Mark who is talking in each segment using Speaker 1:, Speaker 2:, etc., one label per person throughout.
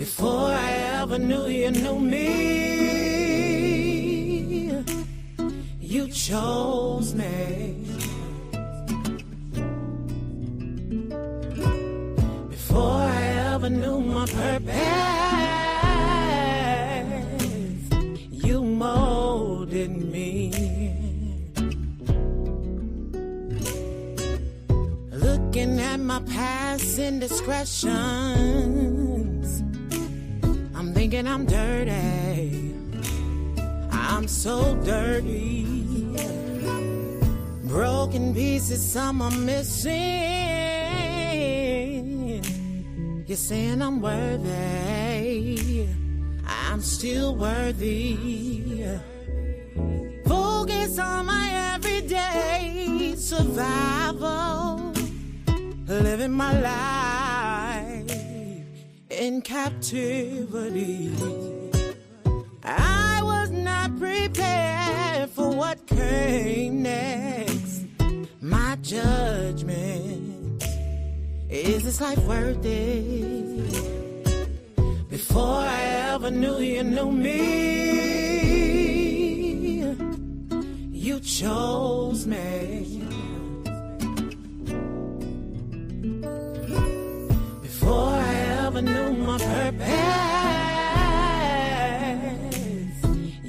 Speaker 1: Before I ever knew you knew me, you chose me. Before I ever knew my purpose, you molded me. Looking at my past indiscretions, I'm thinking I'm dirty. I'm so dirty. Broken pieces, some are missing. You're saying I'm worthy. I'm still worthy. Focus on my everyday survival. Living my life in captivity. I was not prepared for what came next. My judgment, is this life worth it? Before I ever knew you knew me, you chose me. Before I ever knew my purpose,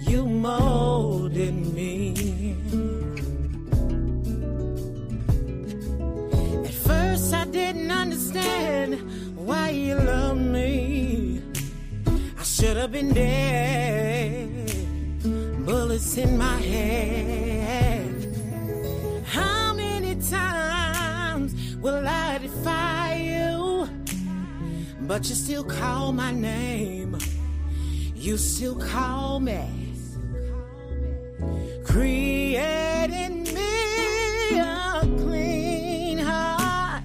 Speaker 1: you molded me. At first I didn't understand why you loved me. I should have been dead, bullets in my head. How many times will I defy you? But you still call my name. You still call me. Creating me a clean heart.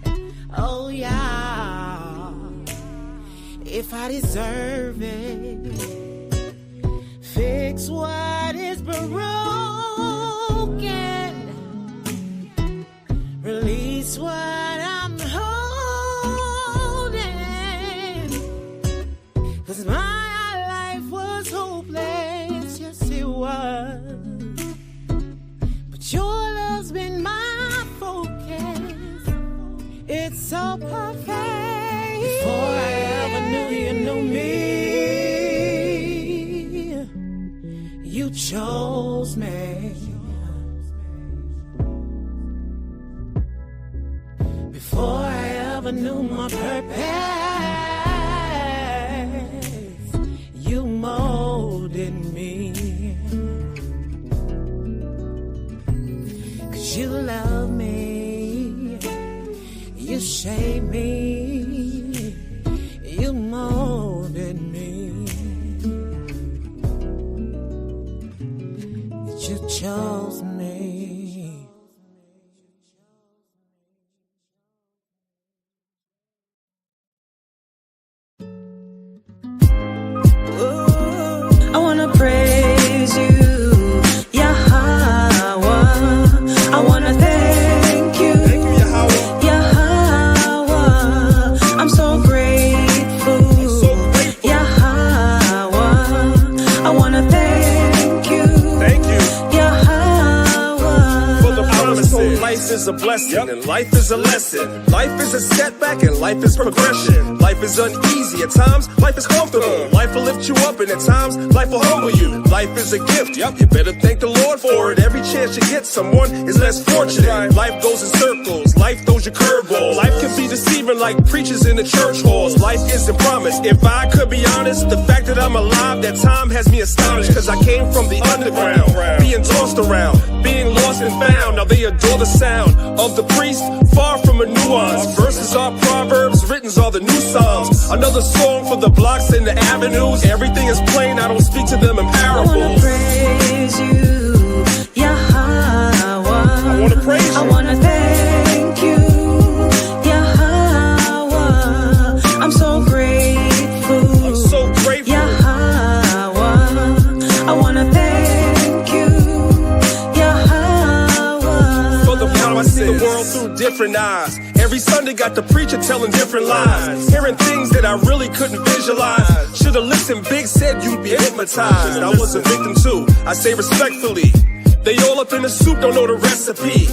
Speaker 1: Oh yeah. If I deserve it, fix what is broken. Release what I'm holding. 'Cause my life was hopeless, yes it was. But your love's been my focus. It's so perfect. Before I ever knew you knew me, you chose me. Before I ever knew my purpose, you molded me. 'Cause you love me, you shaped me, you molded me. You chose me.
Speaker 2: I wanna praise you, Yahweh. I wanna thank you, Yahweh. I'm so grateful, Yahweh. I wanna thank you, Yahweh.
Speaker 3: For the promises. Life is a blessing and life is a lesson. Life is a setback and life is progression. Life is uneasy at times, life is comfortable. Life will lift you up and at times life will humble you. Life is a gift, you better thank the Lord for it. Every chance you get, someone is less fortunate. Life goes in circles, life throws you curveballs. Life can be deceiving like preachers in the church halls. Life isn't promised. If I could be honest, the fact that I'm alive, that time has me astonished. 'Cause I came from the underground, being tossed around, being lost and found. Now they adore the sound of the priest, far from a nuance. Verses are proverbs, written's are the new psalms. Another song for the blocks and the avenues. Everything is plain, I don't speak to them in
Speaker 2: I wanna
Speaker 3: parables.
Speaker 2: praise you, Yahweh.
Speaker 3: I wanna praise you.
Speaker 2: I wanna thank you, Yahweh. I'm so grateful,
Speaker 3: I'm so grateful.
Speaker 2: Yahweh. I wanna thank you, Yahweh.
Speaker 3: For the power I see the world through different eyes. Every Sunday got the preacher telling different lies, hearing things that I really couldn't visualize. Should've listened, Big said you'd be hypnotized. I was a victim too, I say respectfully. They all up in the soup, don't know the recipe.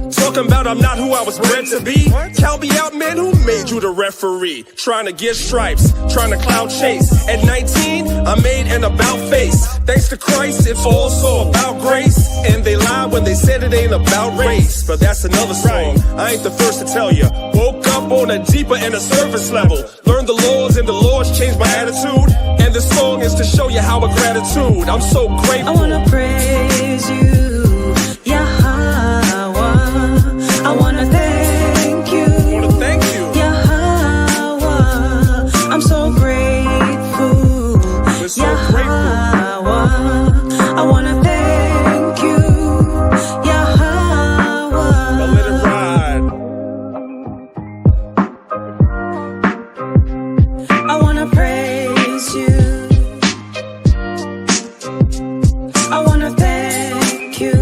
Speaker 3: Talking about I'm not who I was bred to be. Count me out, man, who made you the referee? Trying to get stripes, trying to cloud chase. At 19, I made an about face. Thanks to Christ, it's also about grace. And they lied when they said it ain't about race. But that's another song, I ain't the first to tell you. Woke up on a deeper and a surface level. Learned the laws and the laws changed my attitude. And this song is to show you how a gratitude. I'm so grateful.
Speaker 2: I wanna praise you, Yahweh. I wanna thank you, Yahweh. I'm so grateful,
Speaker 3: We're so
Speaker 2: Yahweh. I wanna thank you, Yahweh.
Speaker 3: Now let it ride.
Speaker 2: I wanna praise you. I wanna thank you.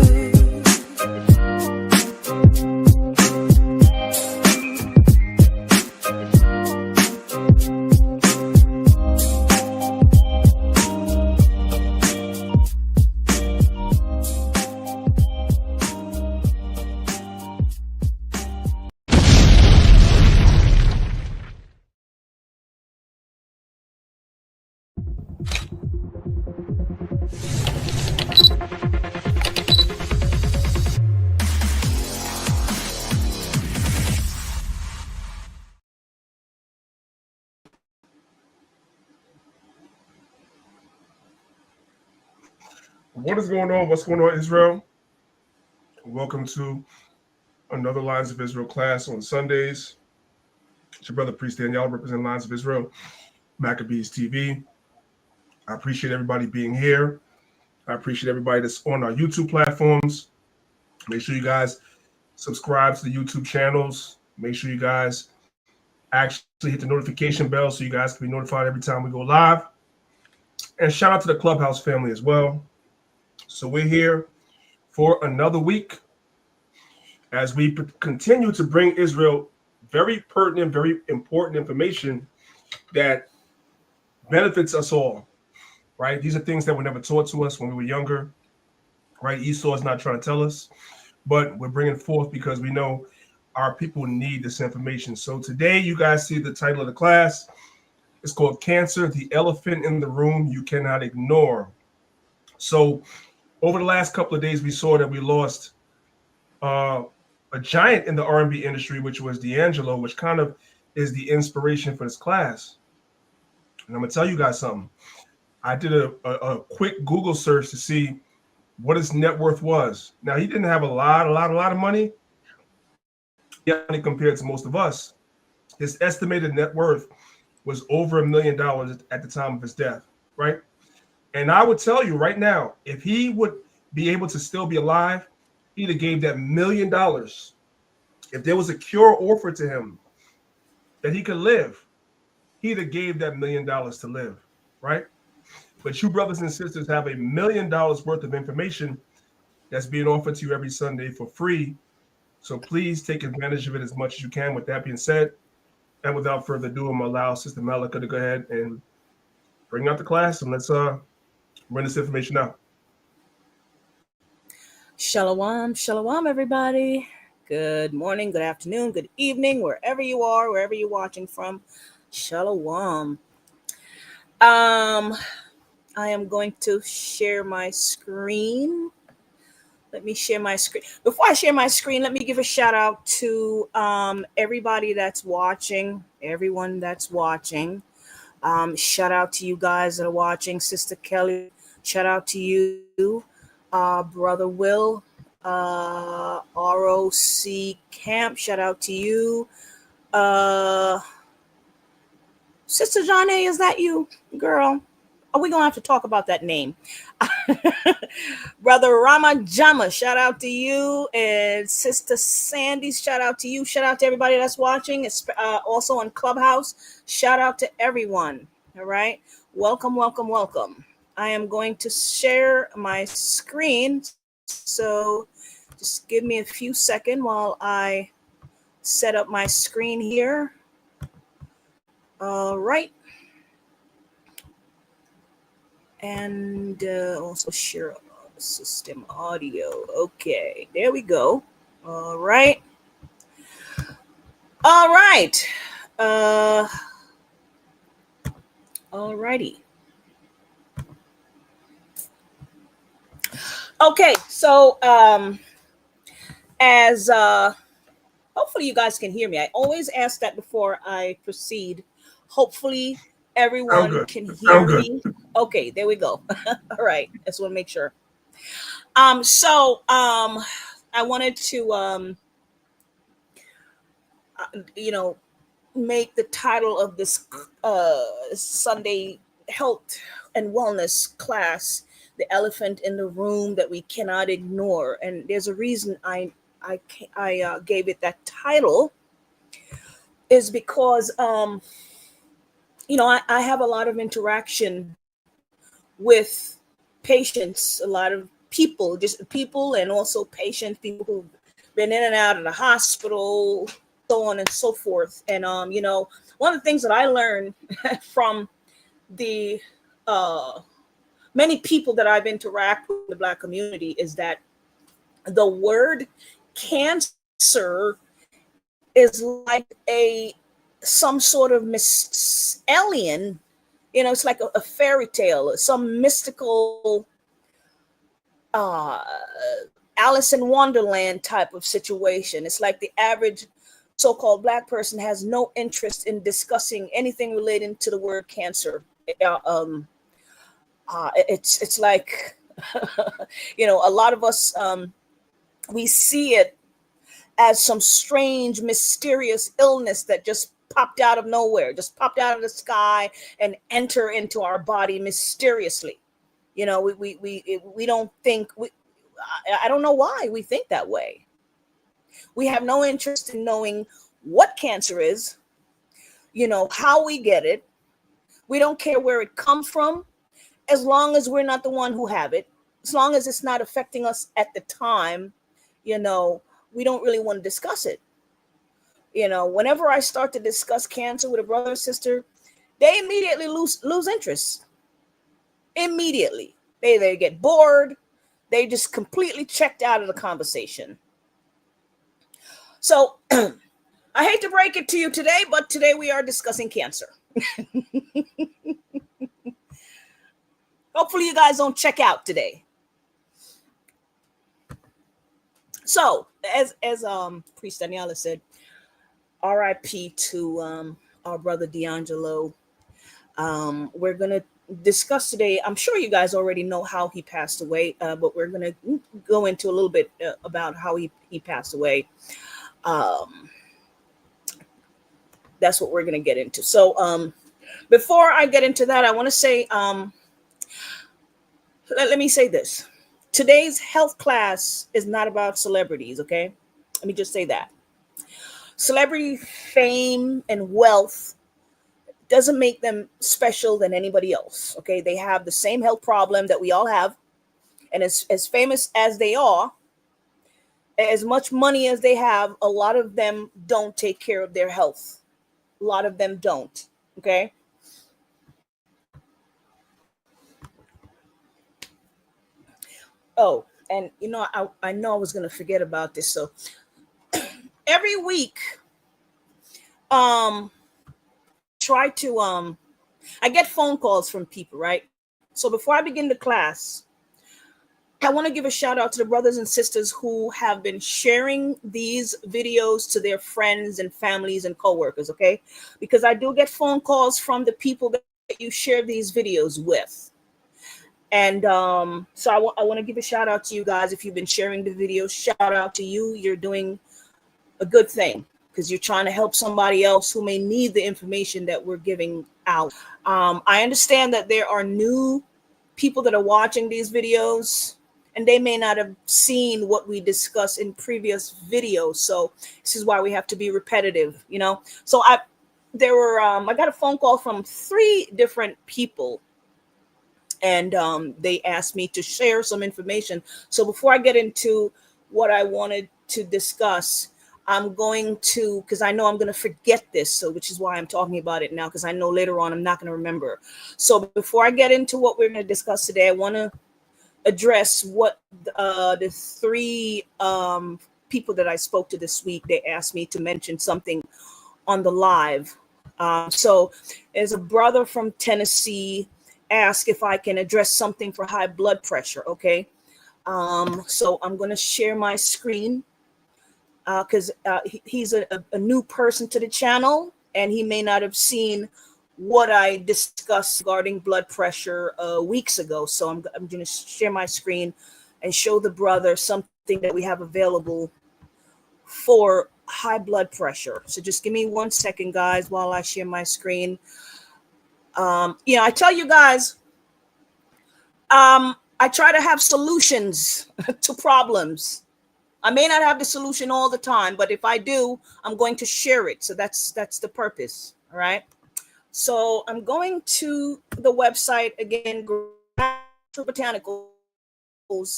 Speaker 4: What is going on? What's going on, Israel? Welcome to another Lines of Israel class on Sundays. It's your brother, Priest Daniel, representing Lines of Israel, Maccabees TV. I appreciate everybody being here. I appreciate everybody that's on our YouTube platforms. Make sure you guys subscribe to the YouTube channels. Make sure you guys actually hit the notification bell so you guys can be notified every time we go live. And shout out to the Clubhouse family as well. So we're here for another week as we continue to bring Israel very pertinent, very important information that benefits us all, right? These are things that were never taught to us when we were younger, right? Esau is not trying to tell us, but we're bringing forth because we know our people need this information. So today you guys see the title of the class. It's called Cancer, the Elephant in the Room You Cannot Ignore. So over the last couple of days, we saw that we lost a giant in the R&B industry, which was D'Angelo, which kind of is the inspiration for this class. And I'm going to tell you guys something. I did a quick Google search to see what his net worth was. Now, he didn't have a lot of money. Yeah, compared to most of us. His estimated net worth was over $1 million at the time of his death, right? And I would tell you right now, if he would be able to still be alive, he'd have gave that $1 million. If there was a cure offered to him that he could live, he'd have gave that $1 million to live, right? But you brothers and sisters have $1 million worth of information that's being offered to you every Sunday for free. So please take advantage of it as much as you can. With that being said, and without further ado, I'm going to allow Sister Malika to go ahead and bring out the class, and let's run this information out.
Speaker 5: Shalom, shalom, everybody. Good morning, good afternoon, good evening, wherever you are, wherever you're watching from. Shalom. I am going to share my screen. Let me share my screen. Before I share my screen, let me give a shout out to everybody that's watching, everyone that's watching. Shout out to you guys that are watching. Sister Kelly, shout out to you. Brother Will, ROC Camp, shout out to you. Sister Johnny, is that you, girl? Are we gonna have to talk about that name? Brother Rama Jama, shout out to you. And Sister Sandy, shout out to you. Shout out to everybody that's watching. It's also on Clubhouse. Shout out to everyone. All right. Welcome, welcome, welcome. I am going to share my screen. So just give me a few seconds while I set up my screen here. All right. And also share system audio. Okay, there we go. All right. All right. All righty. Okay, so as hopefully you guys can hear me. I always ask that before I proceed. Hopefully everyone can hear me. Okay, there we go. All right, just want to make sure. So I wanted to make the title of this Sunday health and wellness class the elephant in the room that we cannot ignore. And there's a reason I gave it that title, is because I have a lot of interaction with patients, a lot of people, just people, and also patients, people who've been in and out of the hospital, so on and so forth. And one of the things that I learned from the many people that I've interacted with in the Black community is that the word cancer is like some sort of alien, it's like a fairy tale, some mystical Alice in Wonderland type of situation. It's like the average so-called Black person has no interest in discussing anything relating to the word cancer. It's like, a lot of us, we see it as some strange, mysterious illness that just popped out of nowhere, just popped out of the sky and enter into our body mysteriously. We don't think, I don't know why we think that way. We have no interest in knowing what cancer is, how we get it. We don't care where it comes from, as long as we're not the one who have it, as long as it's not affecting us at the time, we don't really want to discuss it. Whenever I start to discuss cancer with a brother or sister, they immediately lose interest. Immediately. They get bored. They just completely checked out of the conversation. So I hate to break it to you today, but today we are discussing cancer. Hopefully you guys don't check out today. So as Priest Daniela said, RIP to our brother D'Angelo. We're going to discuss today. I'm sure you guys already know how he passed away, but we're going to go into a little bit about how he passed away. That's what we're going to get into. So before I get into that, I want to say, let me say this. Today's health class is not about celebrities, okay? Let me just say that. Celebrity fame and wealth doesn't make them special than anybody else, okay? They have the same health problem that we all have. And as famous as they are, as much money as they have, a lot of them don't take care of their health. A lot of them don't, okay? Oh, and I know I was going to forget about this. So every week, I get phone calls from people, right? So before I begin the class, I want to give a shout out to the brothers and sisters who have been sharing these videos to their friends and families and coworkers, okay? Because I do get phone calls from the people that you share these videos with. And so I want to give a shout out to you guys. If you've been sharing the videos, shout out to you. You're doing a good thing because you're trying to help somebody else who may need the information that we're giving out. I understand that there are new people that are watching these videos and they may not have seen what we discussed in previous videos. So this is why we have to be repetitive, So I got a phone call from 3 different people. And they asked me to share some information. So before I get into what I wanted to discuss, I'm going to, because I know I'm going to forget this, so which is why I'm talking about it now, because I know later on I'm not going to remember. So before I get into what we're going to discuss today, I want to address what the three people that I spoke to this week, they asked me to mention something on the live. So as a brother from Tennessee asked if I can address something for high blood pressure, okay? So I'm going to share my screen because he's a new person to the channel, and he may not have seen what I discussed regarding blood pressure weeks ago. So I'm going to share my screen and show the brother something that we have available for high blood pressure. So just give me 1 second, guys, while I share my screen. I tell you guys, I try to have solutions to problems. I may not have the solution all the time, but if I do, I'm going to share it. So that's the purpose. All right. So I'm going to the website again, Botanicals.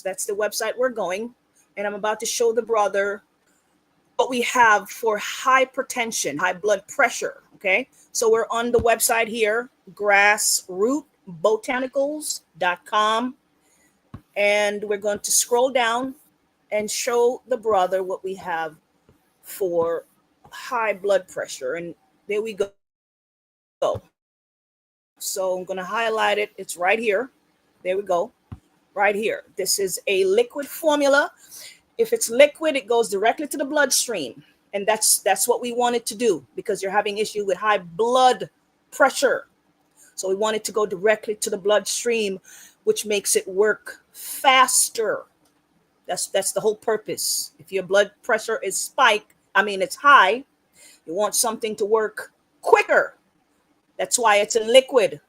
Speaker 5: That's the website we're going. And I'm about to show the brother what we have for hypertension, high blood pressure. Okay. So we're on the website here, grassrootbotanicals.com. And we're going to scroll down and show the brother what we have for high blood pressure. And there we go. So I'm going to highlight it. It's right here. There we go. Right here. This is a liquid formula. If it's liquid, it goes directly to the bloodstream. And that's what we want it to do, because you're having issue with high blood pressure. So we want it to go directly to the bloodstream, which makes it work faster. That's the whole purpose. If your blood pressure is it's high, you want something to work quicker. That's why it's a liquid.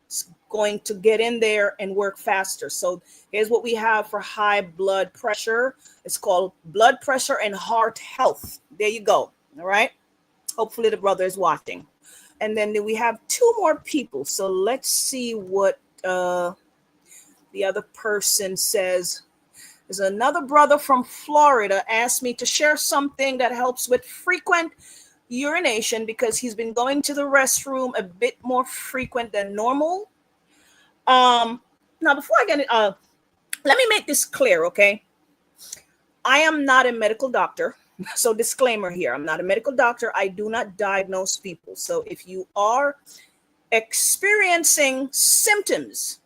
Speaker 5: It's going to get in there and work faster. So here's what we have for high blood pressure. It's called Blood Pressure and Heart Health. There you go. All right. Hopefully the brother is watching. And then we have two more people. So let's see what the other person says. There's another brother from Florida asked me to share something that helps with frequent urination, because he's been going to the restroom a bit more frequent than normal. Now, before I get it, let me make this clear, okay? I am not a medical doctor. So disclaimer here, I'm not a medical doctor. I do not diagnose people. So if you are experiencing symptoms,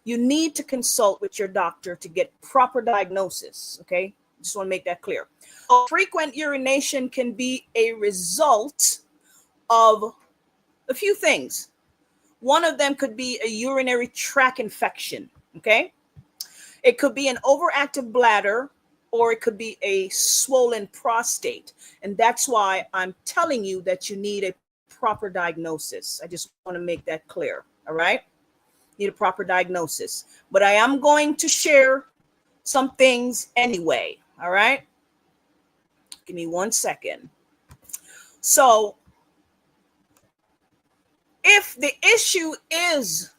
Speaker 5: you need to consult with your doctor to get proper diagnosis, okay? Just want to make that clear. Frequent urination can be a result of a few things. One of them could be a urinary tract infection, okay? It could be an overactive bladder, or it could be a swollen prostate. And that's why I'm telling you that you need a proper diagnosis. I just want to make that clear, all right? Need a proper diagnosis. But I am going to share some things anyway, all right? Give me 1 second. So if the issue is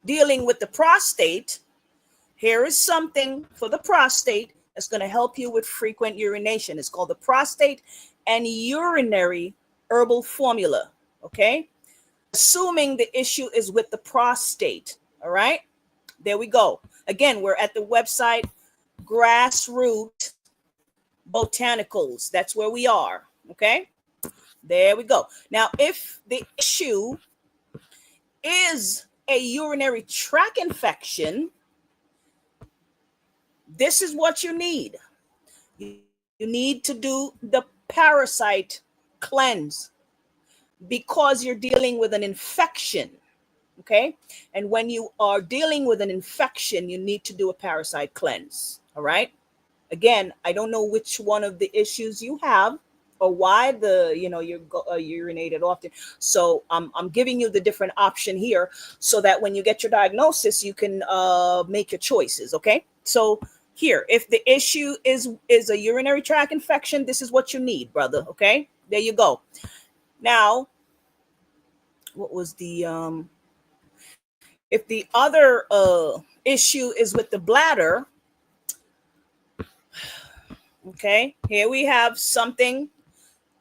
Speaker 5: dealing with the prostate, here is something for the prostate that's going to help you with frequent urination. It's called the Prostate and Urinary Herbal Formula, okay? Assuming the issue is with the prostate, all right? There we go. Again, we're at the website Grassroot Botanicals. That's where we are, okay? There we go. Now, if the issue is a urinary tract infection, this is what you need. You need to do the parasite cleanse, because you're dealing with an infection, okay? And when you are dealing with an infection, you need to do a parasite cleanse, all right? Again, I don't know which one of the issues you have or why you're urinated often. So I'm giving you the different option here so that when you get your diagnosis, you can make your choices, okay? So here, if the issue is a urinary tract infection, this is what you need, brother, okay? There you go. Now, what was the if the other issue is with the bladder, okay, here we have something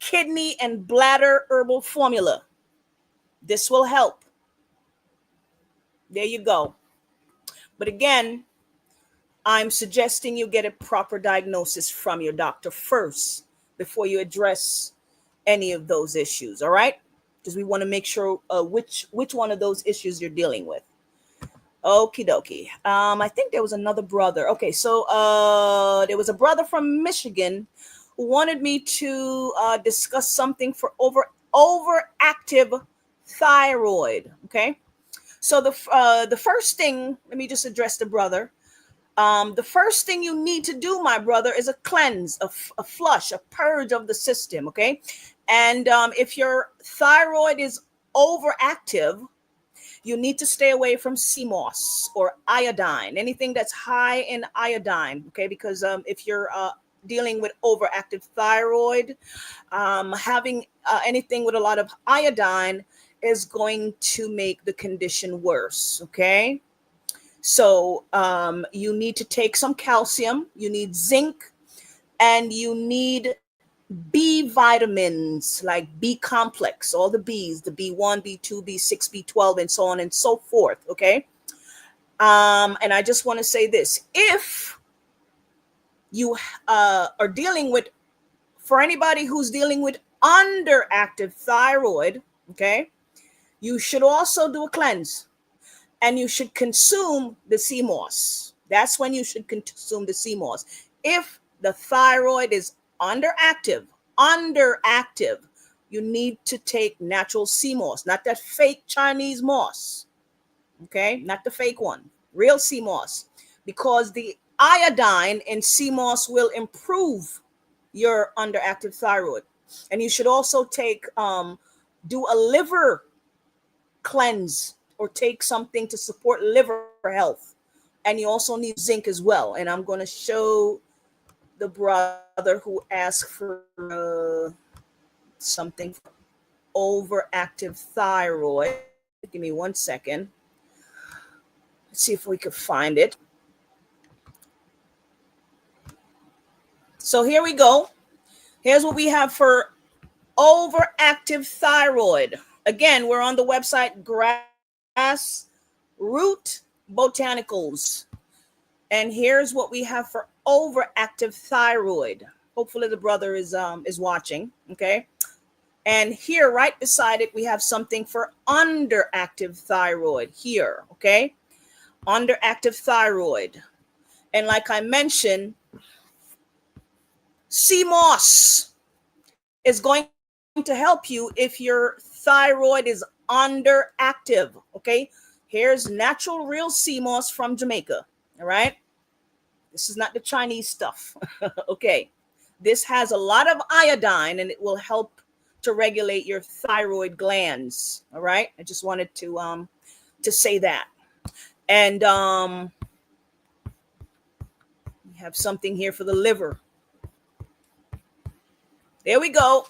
Speaker 5: kidney and bladder herbal formula. This will help. There you go. But again, I'm suggesting you get a proper diagnosis from your doctor first before you address any of those issues. All right, because we want to make sure which one of those issues you're dealing with. Okie dokie. I think there was another brother. Okay, so there was a brother from Michigan who wanted me to discuss something for overactive thyroid. Okay, so the first thing, let me just address the brother. The first thing you need to do, my brother, is a cleanse, a flush, a purge of the system. Okay, and if your thyroid is overactive, you need to stay away from sea moss or iodine, anything that's high in iodine, okay? Because if you're dealing with overactive thyroid, having anything with a lot of iodine is going to make the condition worse, okay? So you need to take some calcium, you need zinc, and you need B vitamins like B complex, all the B's, the B1, B2, B6, B12, and so on and so forth. Okay. And I just want to say this: if you are dealing with, for anybody who's dealing with underactive thyroid, okay, you should also do a cleanse, and you should consume the sea moss. That's when you should consume the sea moss. If the thyroid is underactive, you need to take natural sea moss, not that fake Chinese moss. Okay, not the fake one, real sea moss, because the iodine in sea moss will improve your underactive thyroid. And you should also take do a liver cleanse or take something to support liver health. And you also need zinc as well. And I'm going to show the brother who asked for something for overactive thyroid. Give me 1 second. Let's see if we could find it. So here we go. Here's what we have for overactive thyroid. Again, we're on the website Grassroot Botanicals. And here's what we have for overactive thyroid. Hopefully the brother is watching, okay? And here, right beside it, we have something for underactive thyroid here, okay? Underactive thyroid. And like I mentioned, sea moss is going to help you if your thyroid is underactive, okay? Here's natural real sea moss from Jamaica, all right? This is not the Chinese stuff, okay? This has a lot of iodine and it will help to regulate your thyroid glands, all right? I just wanted to say that. And we have something here for the liver. There we go.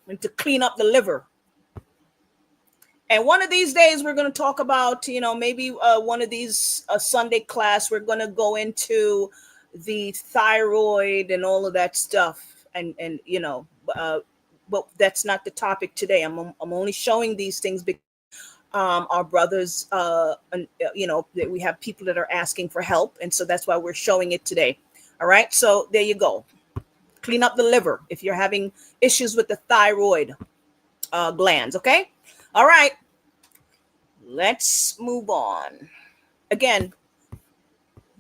Speaker 5: And to clean up the liver. And one of these days, we're going to talk about, maybe one of these Sunday class, we're going to go into the thyroid and all of that stuff. And but that's not the topic today. I'm only showing these things because our brothers, we have people that are asking for help. And so that's why we're showing it today. All right. So there you go. Clean up the liver if you're having issues with the thyroid glands. Okay. All right, let's move on. Again,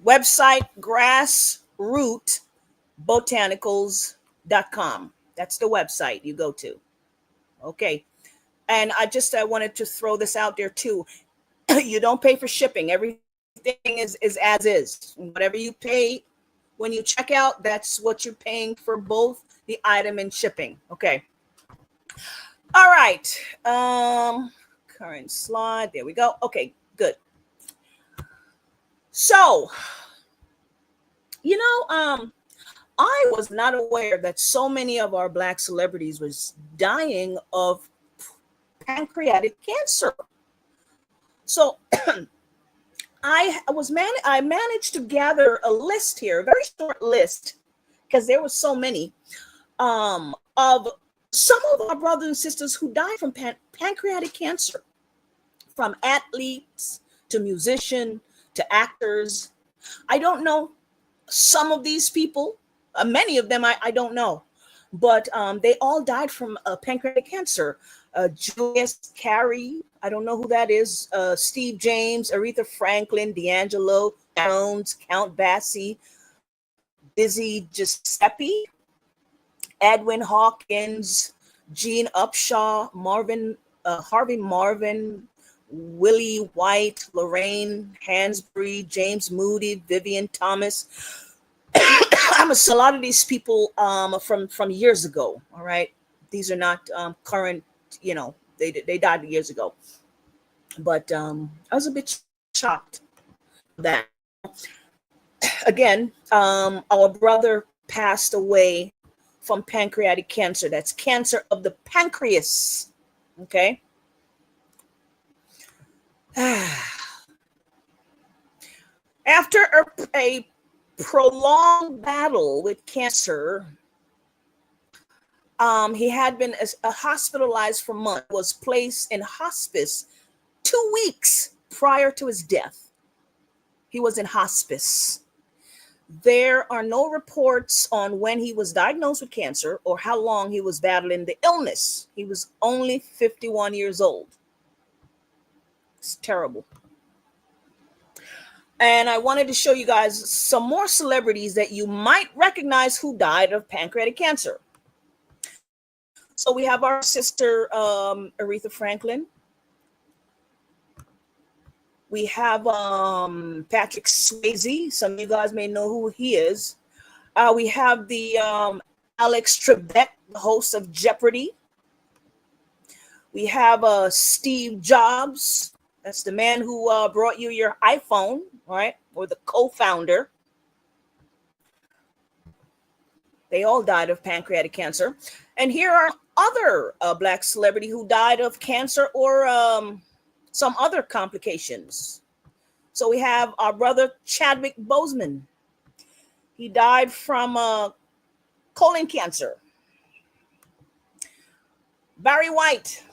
Speaker 5: website grassrootbotanicals.com. That's the website you go to. Okay. And I wanted to throw this out there too. You don't pay for shipping. Everything is as is. Whatever you pay when you check out, that's what you're paying for both the item and shipping. Okay. All right. Current slide. There we go. Okay, good. So, I was not aware that so many of our Black celebrities was dying of pancreatic cancer. So I managed to gather a list here, a very short list, because there were so many, of some of our brothers and sisters who died from pancreatic cancer, from athletes to musicians to actors. I don't know some of these people, many of them I don't know, but they all died from pancreatic cancer. Julius Carey, I don't know who that is. Steve James, Aretha Franklin, D'Angelo Jones, Count Basie, Dizzy Giuseppe, Edwin Hawkins, Gene Upshaw, Harvey Marvin, Willie White, Lorraine Hansberry, James Moody, Vivian Thomas. A lot of these people from years ago. All right, these are not current. You know, they died years ago. But I was a bit shocked that again our brother passed away from pancreatic cancer. That's cancer of the pancreas. Okay. After a prolonged battle with cancer, he had been hospitalized for months, was placed in hospice 2 weeks prior to his death. He was in hospice. There are no reports on when he was diagnosed with cancer or how long he was battling the illness. He was only 51 years old. It's terrible. And I wanted to show you guys some more celebrities that you might recognize who died of pancreatic cancer. So we have our sister Aretha Franklin. We have Patrick Swayze. Some of you guys may know who he is. We have the Alex Trebek, the host of Jeopardy. We have Steve Jobs. That's the man who brought you your iPhone, right? Or the co-founder. They all died of pancreatic cancer. And here are other Black celebrity who died of cancer or some other complications. So we have our brother Chadwick Boseman. He died from colon cancer. Barry White,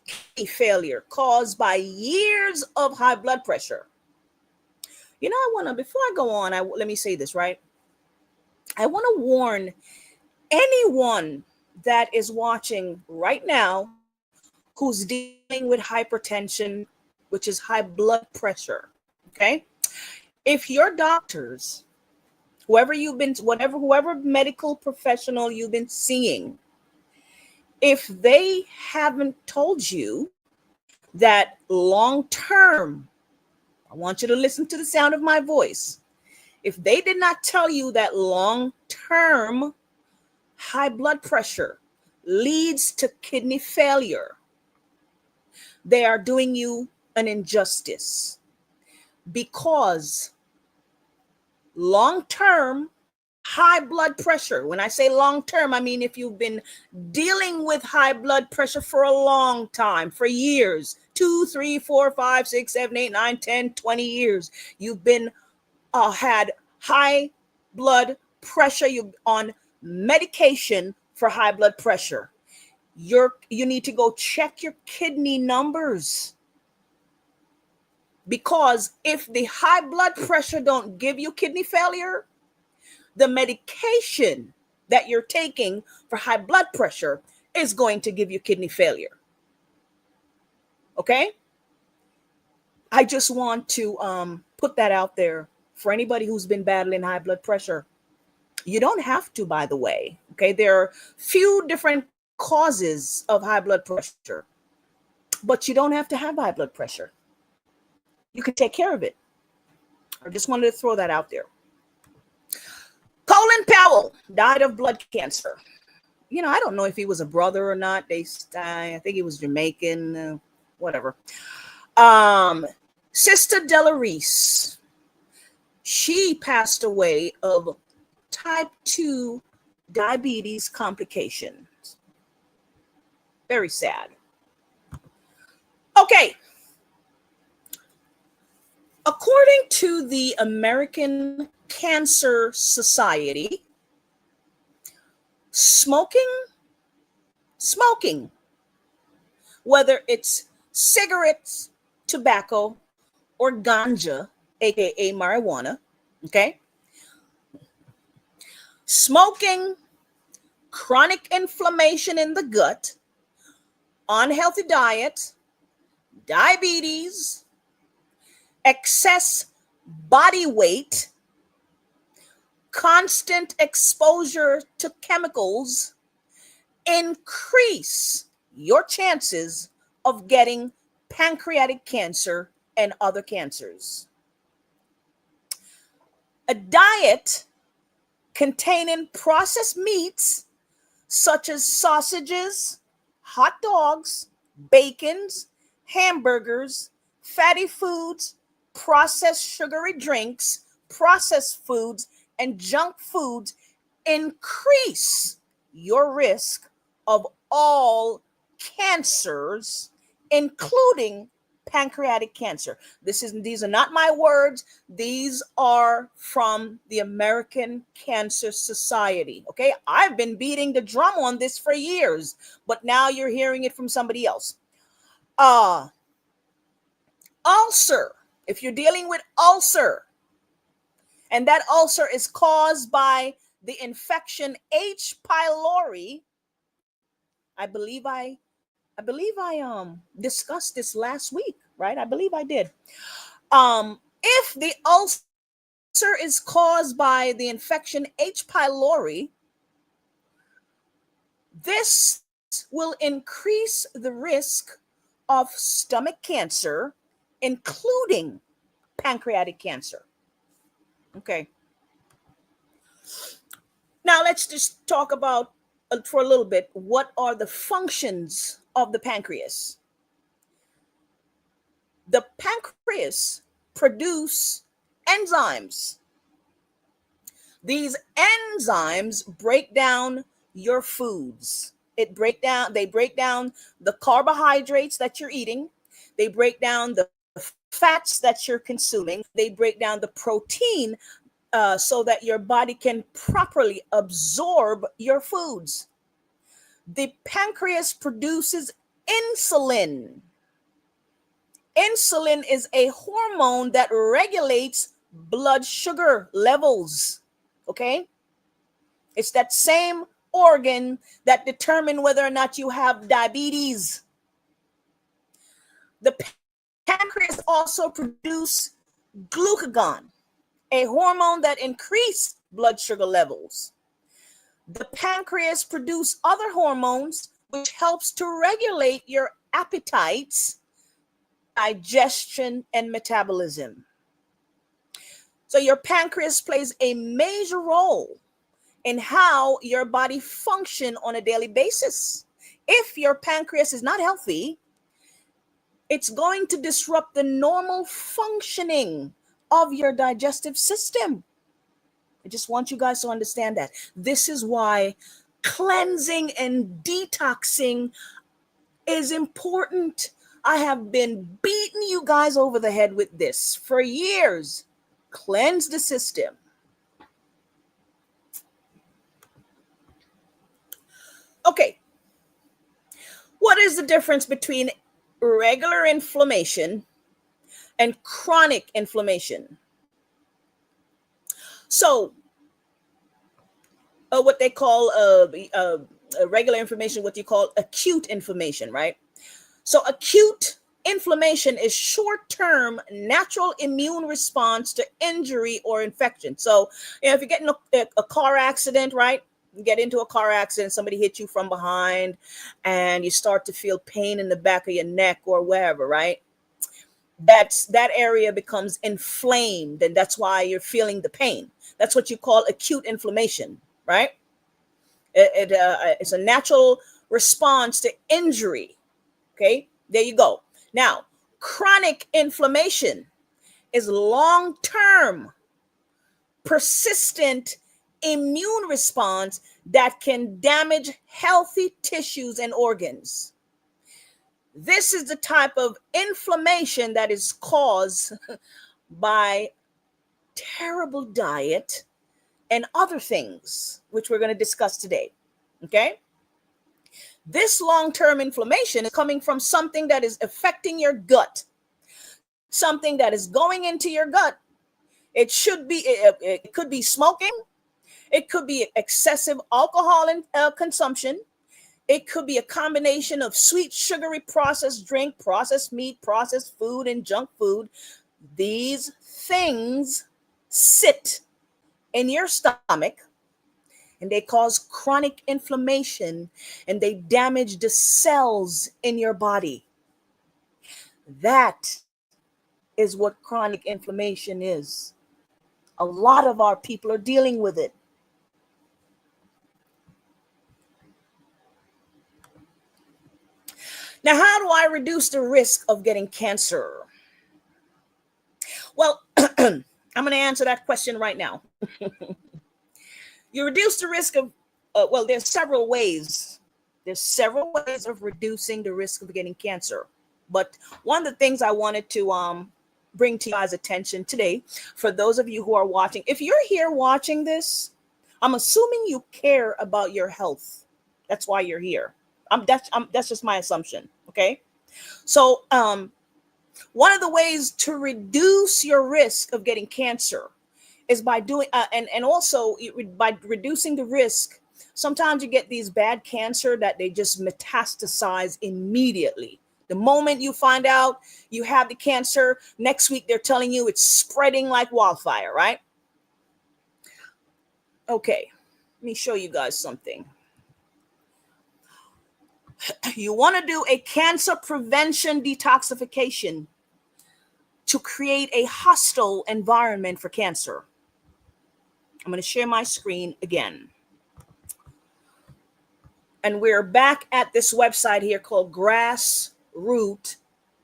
Speaker 5: kidney failure caused by years of high blood pressure. You know, before I go on, let me say this, right? I want to warn anyone that is watching right now who's dealing with hypertension, which is high blood pressure. Okay. If your doctors, whoever medical professional you've been seeing, if they haven't told you that long term, I want you to listen to the sound of my voice. If they did not tell you that long term high blood pressure leads to kidney failure, they are doing you an injustice, because long-term high blood pressure, when I say long-term, I mean if you've been dealing with high blood pressure for a long time, for years, 2, 3, 4, 5, 6, 7, 8, 9, 10, 20 years, you've been had high blood pressure, you're on medication for high blood pressure, you need to go check your kidney numbers. Because if the high blood pressure don't give you kidney failure, the medication that you're taking for high blood pressure is going to give you kidney failure. Okay? I just want to put that out there for anybody who's been battling high blood pressure. You don't have to, by the way. Okay? There are few different causes of high blood pressure, but you don't have to have high blood pressure. You can take care of it. I just wanted to throw that out there. Colin Powell died of blood cancer. You know, I don't know if he was a brother or not. I think he was Jamaican, whatever. Sister Della Reese, she passed away of type 2 diabetes complications. Very sad. Okay. According to the American Cancer Society, smoking Smoking, whether it's cigarettes, tobacco, or ganja, aka marijuana, okay? Smoking, chronic inflammation in the gut, unhealthy diet, diabetes, excess body weight, constant exposure to chemicals increase your chances of getting pancreatic cancer and other cancers. A diet containing processed meats such as sausages, hot dogs, bacons, hamburgers, fatty foods, processed sugary drinks, processed foods, and junk foods increase your risk of all cancers, including pancreatic cancer. These are not my words. These are from the American Cancer Society. Okay, I've been beating the drum on this for years, but now you're hearing it from somebody else. Ulcer. If you're dealing with ulcer, and that ulcer is caused by the infection H. pylori, I believe I discussed this last week, right? I believe I did. If the ulcer is caused by the infection H. pylori, this will increase the risk of stomach cancer, including pancreatic cancer. Okay. Now let's just talk about for a little bit, what are the functions of the pancreas? The pancreas produce enzymes. These enzymes break down your foods. They break down the carbohydrates that you're eating. They break down the fats that you're consuming. They break down the protein so that your body can properly absorb your foods. The pancreas produces insulin. Insulin is a hormone that regulates blood sugar levels. Okay? It's that same organ that determines whether or not you have diabetes. The pancreas also produces glucagon, a hormone that increases blood sugar levels. The pancreas produces other hormones which helps to regulate your appetites, digestion, and metabolism. So your pancreas plays a major role in how your body functions on a daily basis. If your pancreas is not healthy, it's going to disrupt the normal functioning of your digestive system. I just want you guys to understand that. This is why cleansing and detoxing is important. I have been beating you guys over the head with this for years. Cleanse the system. Okay. What is the difference between regular inflammation and chronic inflammation? So, what they call regular inflammation, what you call acute inflammation, right? So, acute inflammation is short-term natural immune response to injury or infection. So, if you get in a car accident, right? You get into a car accident, somebody hits you from behind, and you start to feel pain in the back of your neck or wherever, right? That area becomes inflamed, and that's why you're feeling the pain. That's what you call acute inflammation, right? It's a natural response to injury. Okay, there you go. Now, chronic inflammation is long-term, persistent immune response that can damage healthy tissues and organs. This is the type of inflammation that is caused by terrible diet and other things, which we're going to discuss today. Okay? This long-term inflammation is coming from something that is affecting your gut, something that is going into your gut. It could be smoking. It could be excessive alcohol consumption. It could be a combination of sweet, sugary processed drink, processed meat, processed food, and junk food. These things sit in your stomach and they cause chronic inflammation and they damage the cells in your body. That is what chronic inflammation is. A lot of our people are dealing with it. Now, how do I reduce the risk of getting cancer? Well, I'm going to answer that question right now. You reduce the risk of, well, there's several ways. There's several ways of reducing the risk of getting cancer. But one of the things I wanted to bring to you guys' attention today, for those of you who are watching, if you're here watching this, I'm assuming you care about your health. That's why you're here. That's just my assumption. Okay. So one of the ways to reduce your risk of getting cancer is by doing and also by reducing the risk. Sometimes you get these bad cancer that they just metastasize immediately. The moment you find out you have the cancer, next week they're telling you it's spreading like wildfire, right? Okay, let me show you guys something. You want to do a cancer prevention detoxification to create a hostile environment for cancer. I'm going to share my screen again. And we're back at this website here called Grassroot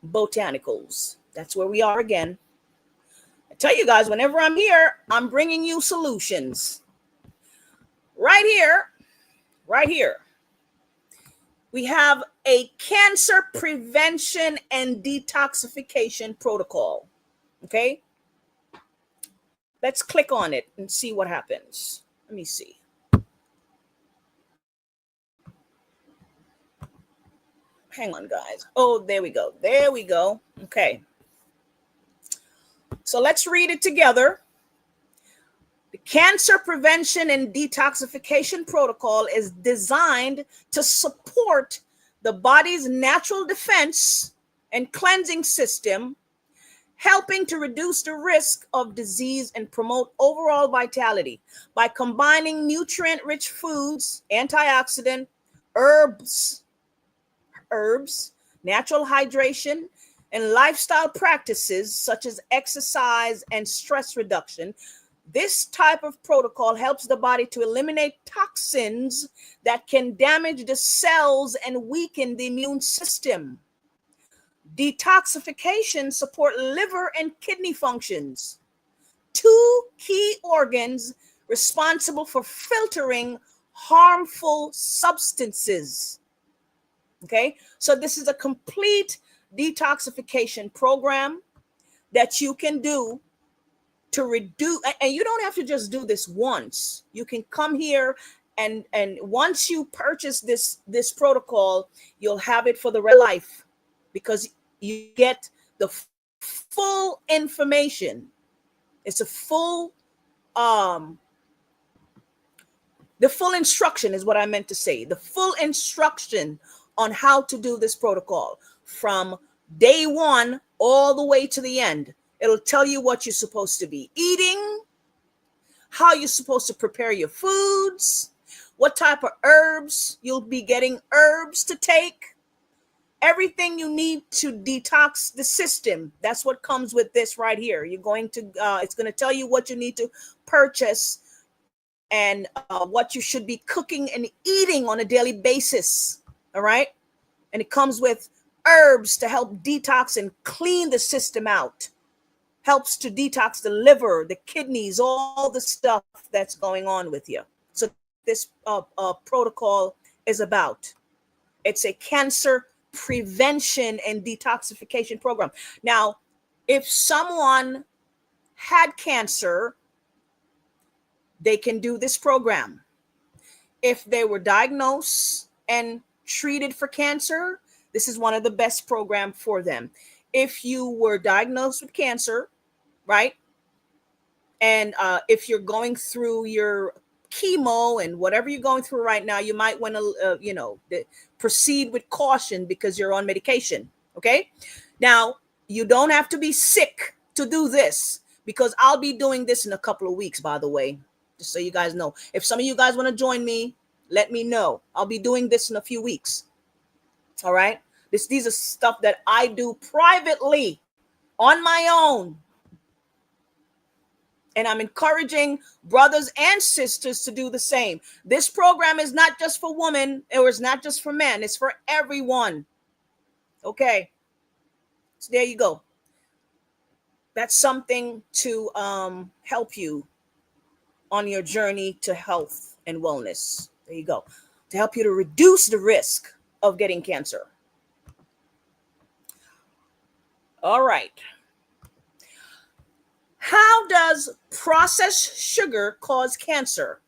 Speaker 5: Botanicals. That's where we are again. I tell you guys, whenever I'm here, I'm bringing you solutions. Right here. We have a cancer prevention and detoxification protocol. Okay. Let's click on it and see what happens. Let me see. Hang on, guys. Oh, there we go. There we go. Okay. So let's read it together. The Cancer Prevention and Detoxification Protocol is designed to support the body's natural defense and cleansing system, helping to reduce the risk of disease and promote overall vitality by combining nutrient-rich foods, antioxidant, herbs, natural hydration, and lifestyle practices such as exercise and stress reduction. This type of protocol helps the body to eliminate toxins that can damage the cells and weaken the immune system. Detoxification support liver and kidney functions, two key organs responsible for filtering harmful substances. Okay, so this is a complete detoxification program that you can do to reduce, and you don't have to just do this once. You can come here and once you purchase this protocol, you'll have it for the rest of life because you get the full information. It's a full the full instruction is what I meant to say. The full instruction on how to do this protocol from day one all the way to the end. It'll tell you what you're supposed to be eating, how you're supposed to prepare your foods, what type of herbs you'll be getting herbs to take, everything you need to detox the system. That's what comes with this right here. You're going to, it's going to tell you what you need to purchase and what you should be cooking and eating on a daily basis. All right. And it comes with herbs to help detox and clean the system out. Helps to detox the liver, the kidneys, all the stuff that's going on with you. So this protocol is about. It's a cancer prevention and detoxification program. Now, if someone had cancer, they can do this program. If they were diagnosed and treated for cancer, this is one of the best programs for them. If you were diagnosed with cancer, right? And if you're going through your chemo and whatever you're going through right now, you might want to, proceed with caution because you're on medication. Okay. Now, you don't have to be sick to do this, because I'll be doing this in a couple of weeks, by the way, just so you guys know. If some of you guys want to join me, let me know. I'll be doing this in a few weeks. All right. These are stuff that I do privately on my own. And I'm encouraging brothers and sisters to do the same. This program is not just for women, or it's not just for men. It's for everyone. Okay. So there you go. That's something to help you on your journey to health and wellness. There you go. To help you to reduce the risk of getting cancer. All right. How does processed sugar cause cancer?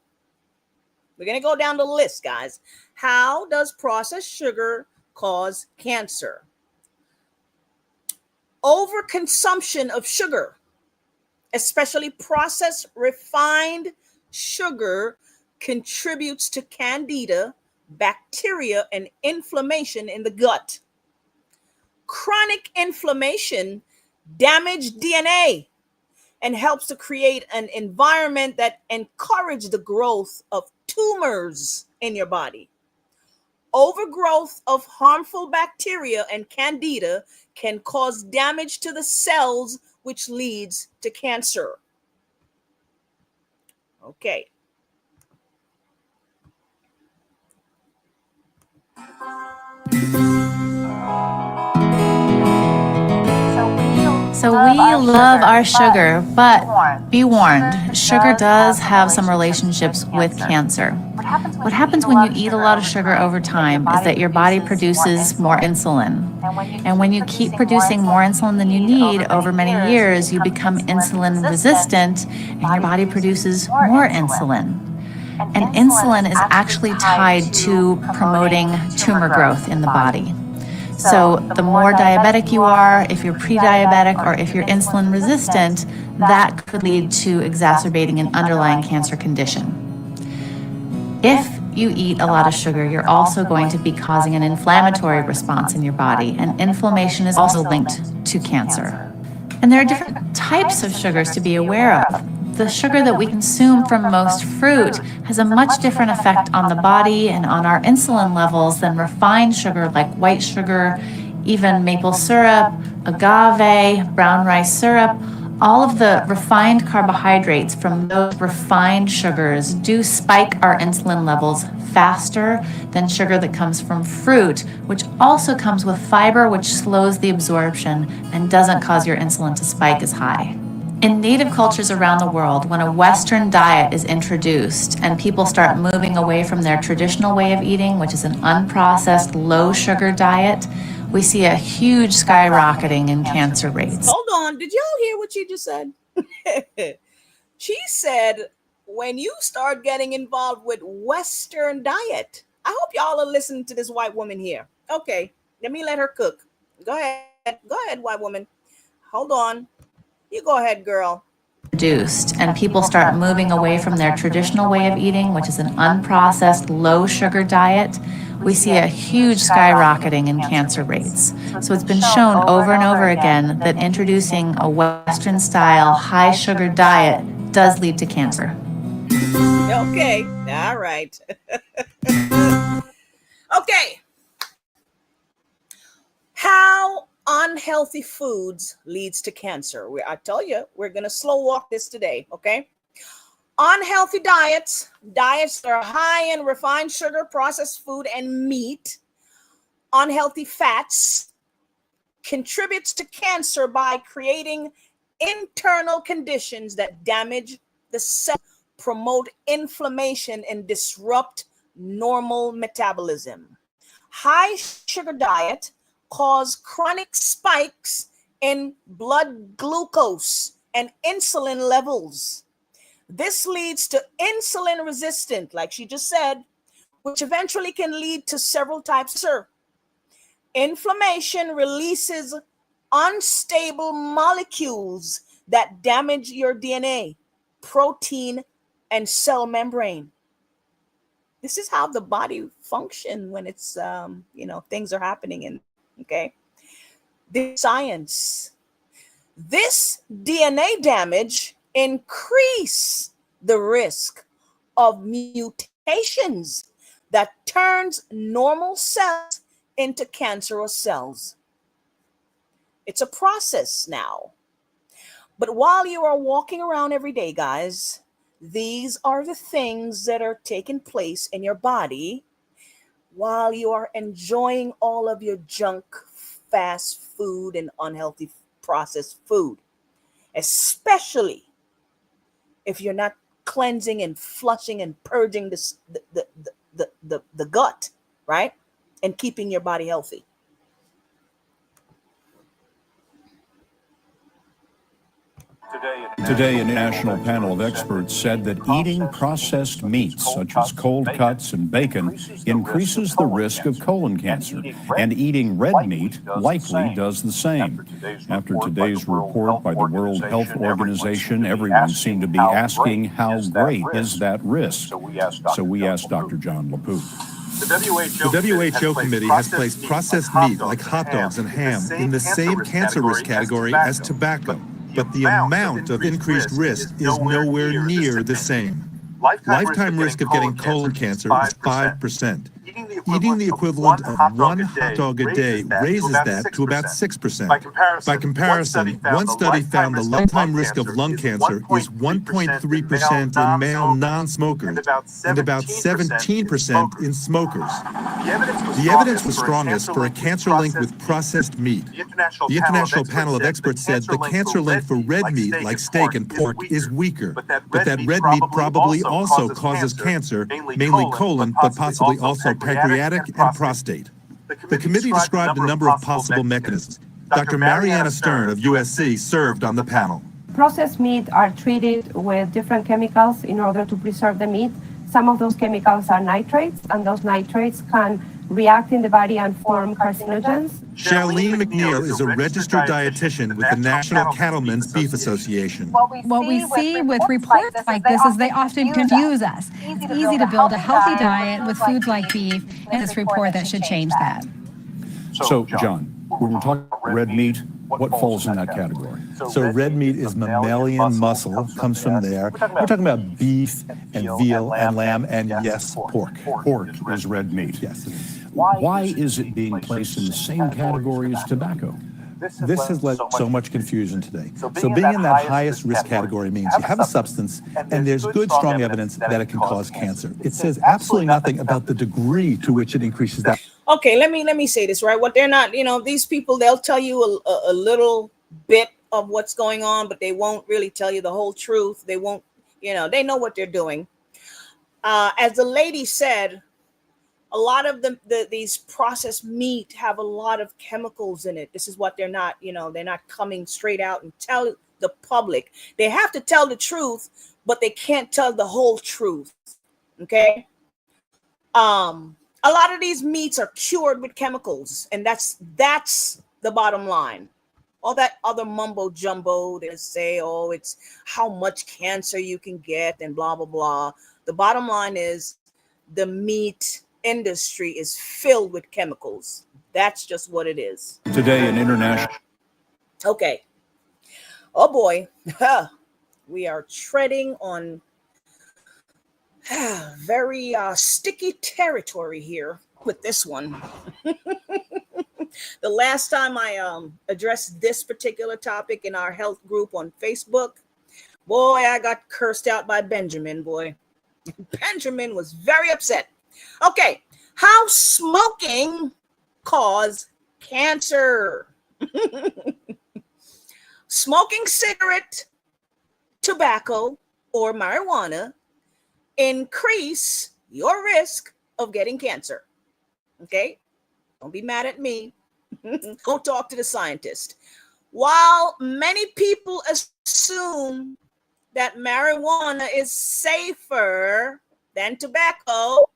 Speaker 5: We're going to go down the list, guys. How does processed sugar cause cancer? Overconsumption of sugar, especially processed refined sugar, contributes to candida, bacteria, and inflammation in the gut. Chronic inflammation damages DNA and helps to create an environment that encourages the growth of tumors in your body. Overgrowth of harmful bacteria and candida can cause damage to the cells, which leads to cancer. Okay.
Speaker 6: So we love our sugar, but be warned, sugar does have some relationships with cancer. What happens when you eat a lot of sugar over time is that your body produces more insulin. And when you keep producing more insulin than you need over many years, you become insulin resistant and your body produces more insulin. And insulin is actually tied to promoting tumor growth in the body. So the more diabetic you are, if you're pre-diabetic or if you're insulin resistant, that could lead to exacerbating an underlying cancer condition. If you eat a lot of sugar, you're also going to be causing an inflammatory response in your body, and inflammation is also linked to cancer. And there are different types of sugars to be aware of. The sugar that we consume from most fruit has a much different effect on the body and on our insulin levels than refined sugar like white sugar, even maple syrup, agave, brown rice syrup. All of the refined carbohydrates from those refined sugars do spike our insulin levels faster than sugar that comes from fruit, which also comes with fiber, which slows the absorption and doesn't cause your insulin to spike as high. In native cultures around the world, when a Western diet is introduced and people start moving away from their traditional way of eating, which is an unprocessed, low-sugar diet, we see a huge skyrocketing in cancer rates.
Speaker 5: Hold on. Did y'all hear what she just said? She said, when you start getting involved with Western diet, I hope y'all are listening to this white woman here. Okay, let me let her cook. Go ahead, white woman. Hold on. You go ahead, girl.
Speaker 6: Reduced, and people start moving away from their traditional way of eating, which is an unprocessed, low-sugar diet, we see a huge skyrocketing in cancer rates. So it's been shown over and over again that introducing a Western-style, high-sugar diet does lead to cancer.
Speaker 5: Okay, all right. Okay. How unhealthy foods leads to cancer. I tell you, we're going to slow walk this today, okay? Unhealthy diets that are high in refined sugar, processed food, and meat. Unhealthy fats contributes to cancer by creating internal conditions that damage the cell, promote inflammation, and disrupt normal metabolism. High sugar diet cause chronic spikes in blood glucose and insulin levels. This leads to insulin resistance, like she just said, which eventually can lead to several types of cancer. Inflammation releases unstable molecules that damage your DNA, protein, and cell membrane. This is how the body functions when it's, things are happening. Okay. This science. This DNA damage increase the risk of mutations that turns normal cells into cancerous cells. It's a process now. But while you are walking around every day, guys, these are the things that are taking place in your body while you are enjoying all of your junk, fast food, and unhealthy processed food, especially if you're not cleansing and flushing and purging the gut, right? And keeping your body healthy.
Speaker 7: Today, a national panel of experts said that eating processed meats, such as cold cuts and bacon, increases the risk of colon cancer, and eating red meat likely does the same. After today's report by the World Health Organization, everyone seemed to be asking how great is that risk. So we asked Dr. John LaPook.
Speaker 8: The WHO committee has placed processed meat like hot dogs and ham in the same cancer risk category as tobacco. But the amount of increased risk is nowhere near the same. Lifetime risk of getting colon cancer is 5%. Eating the equivalent of one hot dog a day raises that to about 6%. By comparison, one study found the lifetime risk of lung cancer is 1.3% in male non-smokers and about 17% in smokers. The evidence was strongest for a cancer link with processed meat. The International Panel of Experts said the cancer link for red meat, like steak and pork, is weaker, but that red meat probably also causes cancer, mainly colon, but possibly also pancreatic and prostate. The committee described a number of possible mechanisms. Dr. Mariana Stern of USC served on the panel.
Speaker 9: Processed meat are treated with different chemicals in order to preserve the meat. Some of those chemicals are nitrates, and those nitrates can react in the body and form carcinogens.
Speaker 8: Charlene McNeil is a registered dietitian with the National Cattlemen's Beef Association.
Speaker 10: What we see with reports like this is they often confuse us. It's easy to build a healthy diet with foods like beef, and this report that should change that.
Speaker 7: So, John, when we're talking about red meat, what falls in that category?
Speaker 11: So red meat is mammalian muscle, comes from there. We're talking about beef and veal and lamb and, yes, pork.
Speaker 7: Pork is red meat.
Speaker 11: Yes.
Speaker 7: Why is it being placed in the same category as tobacco?
Speaker 11: This has led so much confusion today. So being in that highest risk category means you have a substance and there's good, strong evidence that it can cause cancer. It says absolutely nothing about the degree to which it increases that.
Speaker 5: Okay, let me say this, right? What they're not, these people, they'll tell you a little bit of what's going on, but they won't really tell you the whole truth. They won't, they know what they're doing. As the lady said, a lot of these processed meat have a lot of chemicals in it. This is what they're not, they're not coming straight out and tell the public. They have to tell the truth, but they can't tell the whole truth. Okay. A lot of these meats are cured with chemicals, and that's the bottom line. All that other mumbo jumbo, they say, oh, it's how much cancer you can get and blah, blah, blah. The bottom line is the meat industry is filled with chemicals. That's just what it is.
Speaker 7: Today, an international.
Speaker 5: Okay. Oh boy. We are treading on very sticky territory here with this one. The last time I addressed this particular topic in our health group on Facebook, boy, I got cursed out by Benjamin, boy. Benjamin was very upset. Okay, how smoking cause cancer? Smoking cigarette, tobacco, or marijuana increase your risk of getting cancer. Okay, don't be mad at me. Go talk to the scientist. While many people assume that marijuana is safer than tobacco,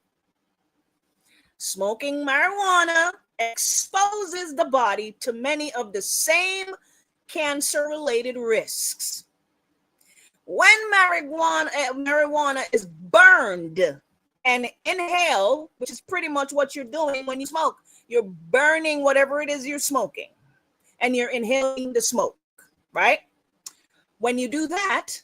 Speaker 5: Smoking marijuana exposes the body to many of the same cancer-related risks. When marijuana is burned and inhaled, which is pretty much what you're doing when you smoke, you're burning whatever it is you're smoking and you're inhaling the smoke, right? When you do that,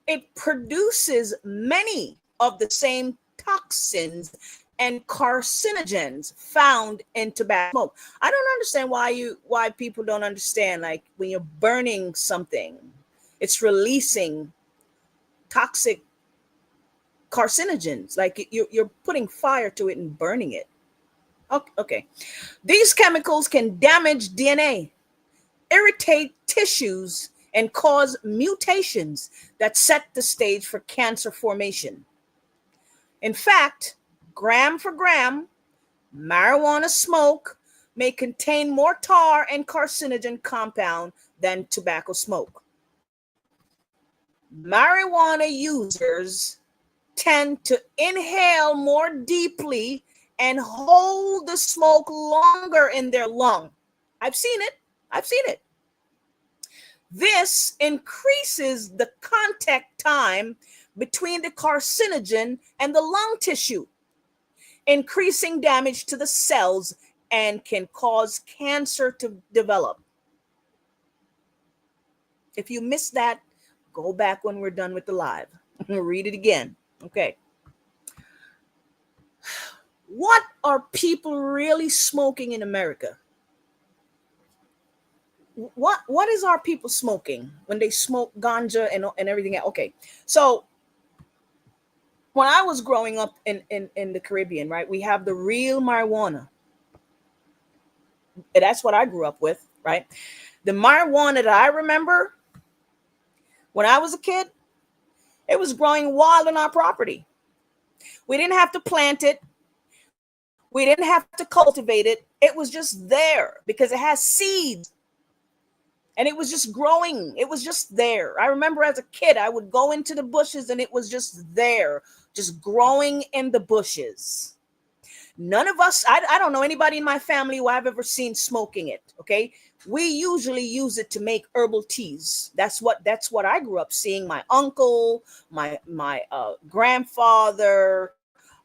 Speaker 5: it produces many of the same toxins and carcinogens found in tobacco smoke. I don't understand why people don't understand, like when you're burning something, it's releasing toxic carcinogens, like you're putting fire to it and burning it. Okay. These chemicals can damage DNA, irritate tissues, and cause mutations that set the stage for cancer formation. In fact, gram for gram, marijuana smoke may contain more tar and carcinogen compound than tobacco smoke. Marijuana users tend to inhale more deeply and hold the smoke longer in their lung. I've seen it. This increases the contact time between the carcinogen and the lung tissue, increasing damage to the cells and can cause cancer to develop. If you missed that, go back when we're done with the live. Read it again. Okay. What are people really smoking in America? What is our people smoking when they smoke ganja and everything else? Okay, so when I was growing up in the Caribbean, right, we have the real marijuana. And that's what I grew up with, right? The marijuana that I remember when I was a kid, it was growing wild on our property. We didn't have to plant it. We didn't have to cultivate it. It was just there because it has seeds. And it was just growing. It was just there. I remember as a kid, I would go into the bushes and it was just there, just growing in the bushes. None of us, I don't know anybody in my family who I've ever seen smoking it, okay? We usually use it to make herbal teas. That's what I grew up seeing. My uncle, my grandfather,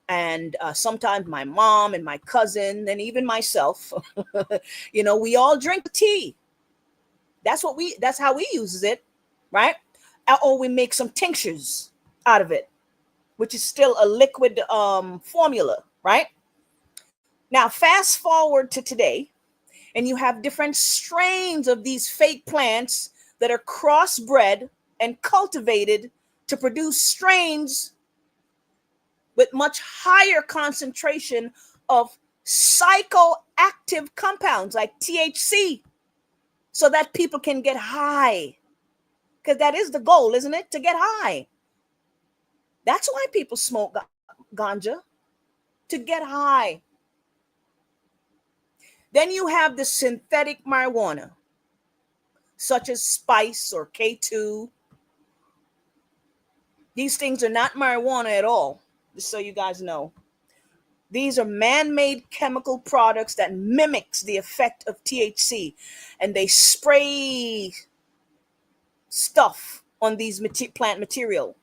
Speaker 5: and sometimes my mom and my cousin, and even myself. We all drink tea. That's how we uses it, right? Or we make some tinctures out of it, which is still a liquid formula, right? Now, fast forward to today, and you have different strains of these fake plants that are crossbred and cultivated to produce strains with much higher concentration of psychoactive compounds like THC, so that people can get high. Because that is the goal, isn't it? To get high. That's why people smoke ganja, to get high. Then you have the synthetic marijuana, such as Spice or K2. These things are not marijuana at all, just so you guys know. These are man-made chemical products that mimics the effect of THC, and they spray stuff on these plant material.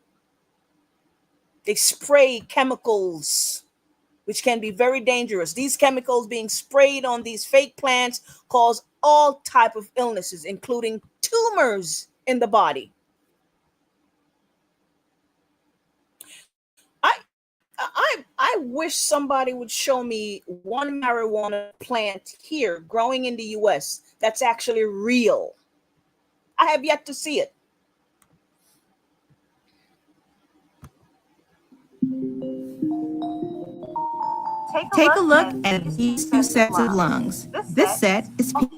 Speaker 5: They spray chemicals, which can be very dangerous. These chemicals being sprayed on these fake plants cause all type of illnesses, including tumors in the body. I wish somebody would show me one marijuana plant here growing in the US that's actually real. I have yet to see it.
Speaker 12: Take a look at these two sets of lungs. This set is healthy.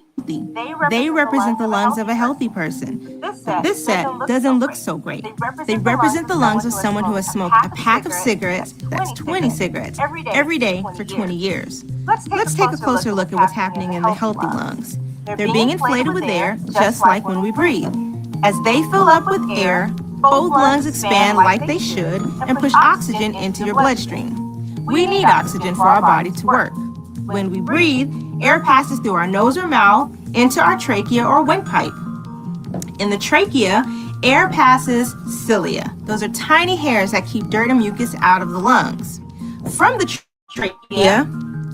Speaker 12: They represent the lungs of a healthy person. This set doesn't look so great. They represent the lungs of someone who has smoked a pack of cigarettes, that's 20 cigarettes, every day for 20 years. Let's take a closer look at what's happening in the healthy lungs. They're being inflated with air, just like when we breathe. As they fill up with air, both lungs expand like they should and push oxygen into your bloodstream. We need oxygen for our body to work. When we breathe, air passes through our nose or mouth into our trachea or windpipe. In the trachea, air passes cilia. Those are tiny hairs that keep dirt and mucus out of the lungs. From the trachea,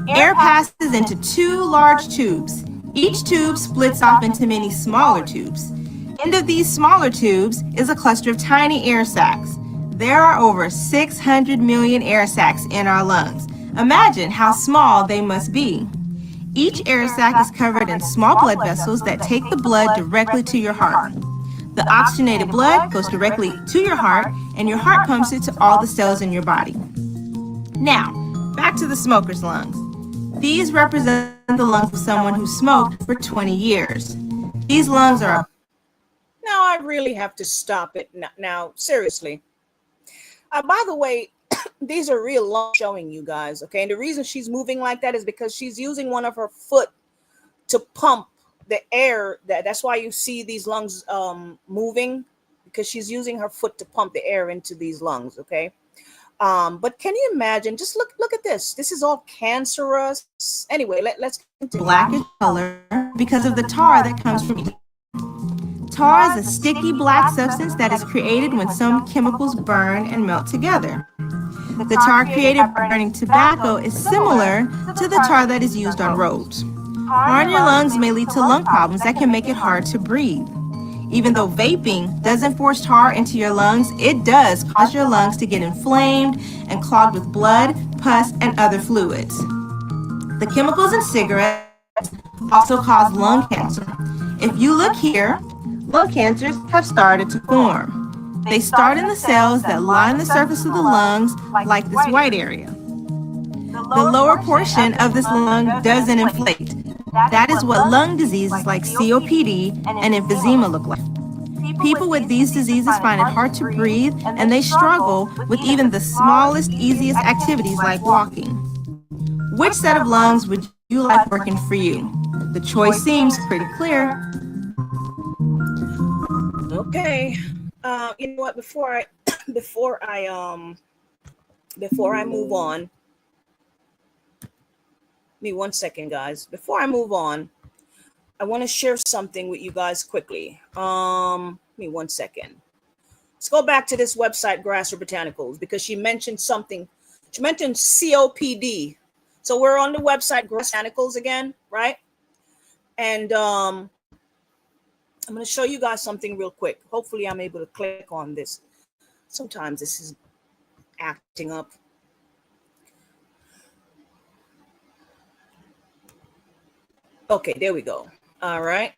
Speaker 12: air passes into two large tubes. Each tube splits off into many smaller tubes. End of these smaller tubes is a cluster of tiny air sacs. There are over 600 million air sacs in our lungs. Imagine how small they must be. Each air sac is covered in small blood vessels that take the blood directly to your heart. The oxygenated blood goes directly to your heart, and your heart pumps it to all the cells in your body. Now, back to the smoker's lungs. These represent the lungs of someone who smoked for 20 years. These lungs are...
Speaker 5: Now, I really have to stop it now, seriously. By the way, these are real lungs showing you guys, okay? And the reason she's moving like that is because she's using one of her foot to pump the air. That's why you see these lungs moving, because she's using her foot to pump the air into these lungs, okay? But can you imagine? Just look at this. This is all cancerous. Anyway, let's continue.
Speaker 12: Blackish color because of the tar that comes from it. Tar is a sticky black substance that is created when some chemicals burn and melt together. The tar created by burning tobacco is similar to the tar that is used on roads. Tar in your lungs may lead to lung problems that can make it hard to breathe. Even though vaping doesn't force tar into your lungs, it does cause your lungs to get inflamed and clogged with blood, pus, and other fluids. The chemicals in cigarettes also cause lung cancer. If you look here, lung cancers have started to form. They start in the cells that line the surface of the lungs, like this white area. The lower portion of this lung doesn't inflate. That is what lung diseases like COPD and emphysema look like. People with these diseases find it hard to breathe, and they struggle with even the smallest, easiest activities like walking. Which set of lungs would you like working for you? The choice seems pretty clear.
Speaker 5: Okay. You know what? Before I move on, me 1 second, guys. Before I move on, I want to share something with you guys quickly. Me 1 second. Let's go back to this website, Grasser Botanicals, because she mentioned something. She mentioned COPD. So we're on the website, Grasser Botanicals again, right? And I'm going to show you guys something real quick. Hopefully I'm able to click on this. Sometimes this is acting up. Okay, there we go. All right.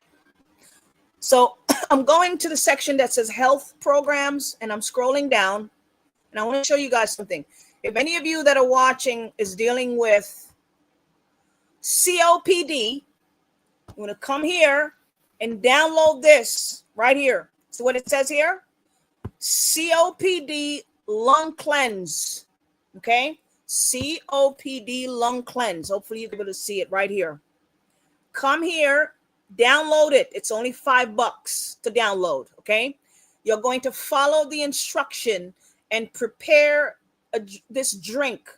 Speaker 5: So I'm going to the section that says health programs, and I'm scrolling down, and I want to show you guys something. If any of you that are watching is dealing with COPD, you want to come here and download this right here. So what it says here, COPD lung cleanse. Okay. COPD lung cleanse. Hopefully you'll be able to see it right here. Come here, download it. It's only $5 to download. Okay. You're going to follow the instruction and prepare this drink,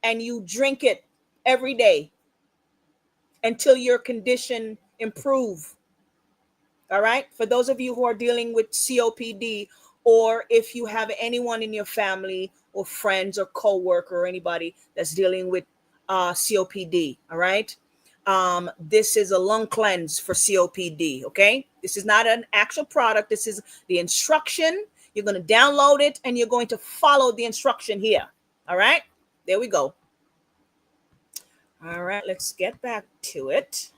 Speaker 5: and you drink it every day until your condition improve. All right. For those of you who are dealing with COPD, or if you have anyone in your family or friends or co-worker or anybody that's dealing with COPD. All right. This is a lung cleanse for COPD. Okay. This is not an actual product. This is the instruction. You're going to download it and you're going to follow the instruction here. All right. There we go. All right. Let's get back to it.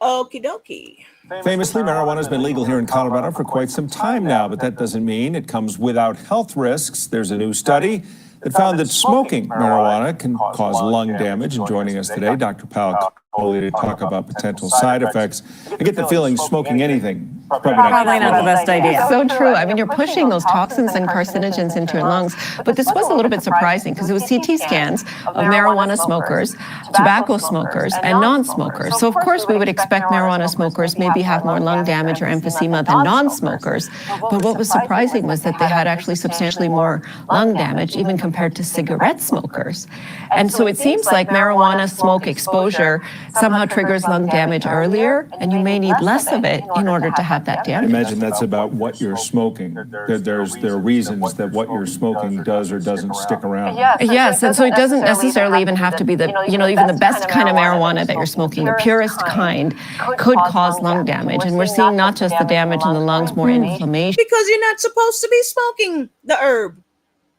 Speaker 5: Okie dokie.
Speaker 13: Famously, marijuana has been legal here in Colorado for quite some time now, but that doesn't mean it comes without health risks. There's a new study that found that smoking marijuana can cause lung damage. And joining us today, Dr. Paul Coley, to talk about potential side effects. I get the feeling smoking anything Probably
Speaker 14: not the best idea. So true. I mean, you're pushing those toxins and carcinogens into your lungs. But this was a little bit surprising because it was CT scans of marijuana smokers, tobacco smokers, and non-smokers. So of course we would expect marijuana smokers maybe have more lung damage or emphysema than non-smokers. But what was surprising was that they had actually substantially more lung damage even compared to cigarette smokers. And so it seems like marijuana smoke exposure somehow triggers lung damage earlier, and you may need less of it in order to have that damage.
Speaker 13: Imagine that's about what you're smoking. There are reasons that what you're smoking does or doesn't stick around.
Speaker 14: Yes, and so it doesn't necessarily even have to be the, even the best kind of marijuana that you're smoking, the purest kind could cause lung damage. And we're seeing not just the damage in the lungs, more inflammation.
Speaker 5: Because you're not supposed to be smoking the herb.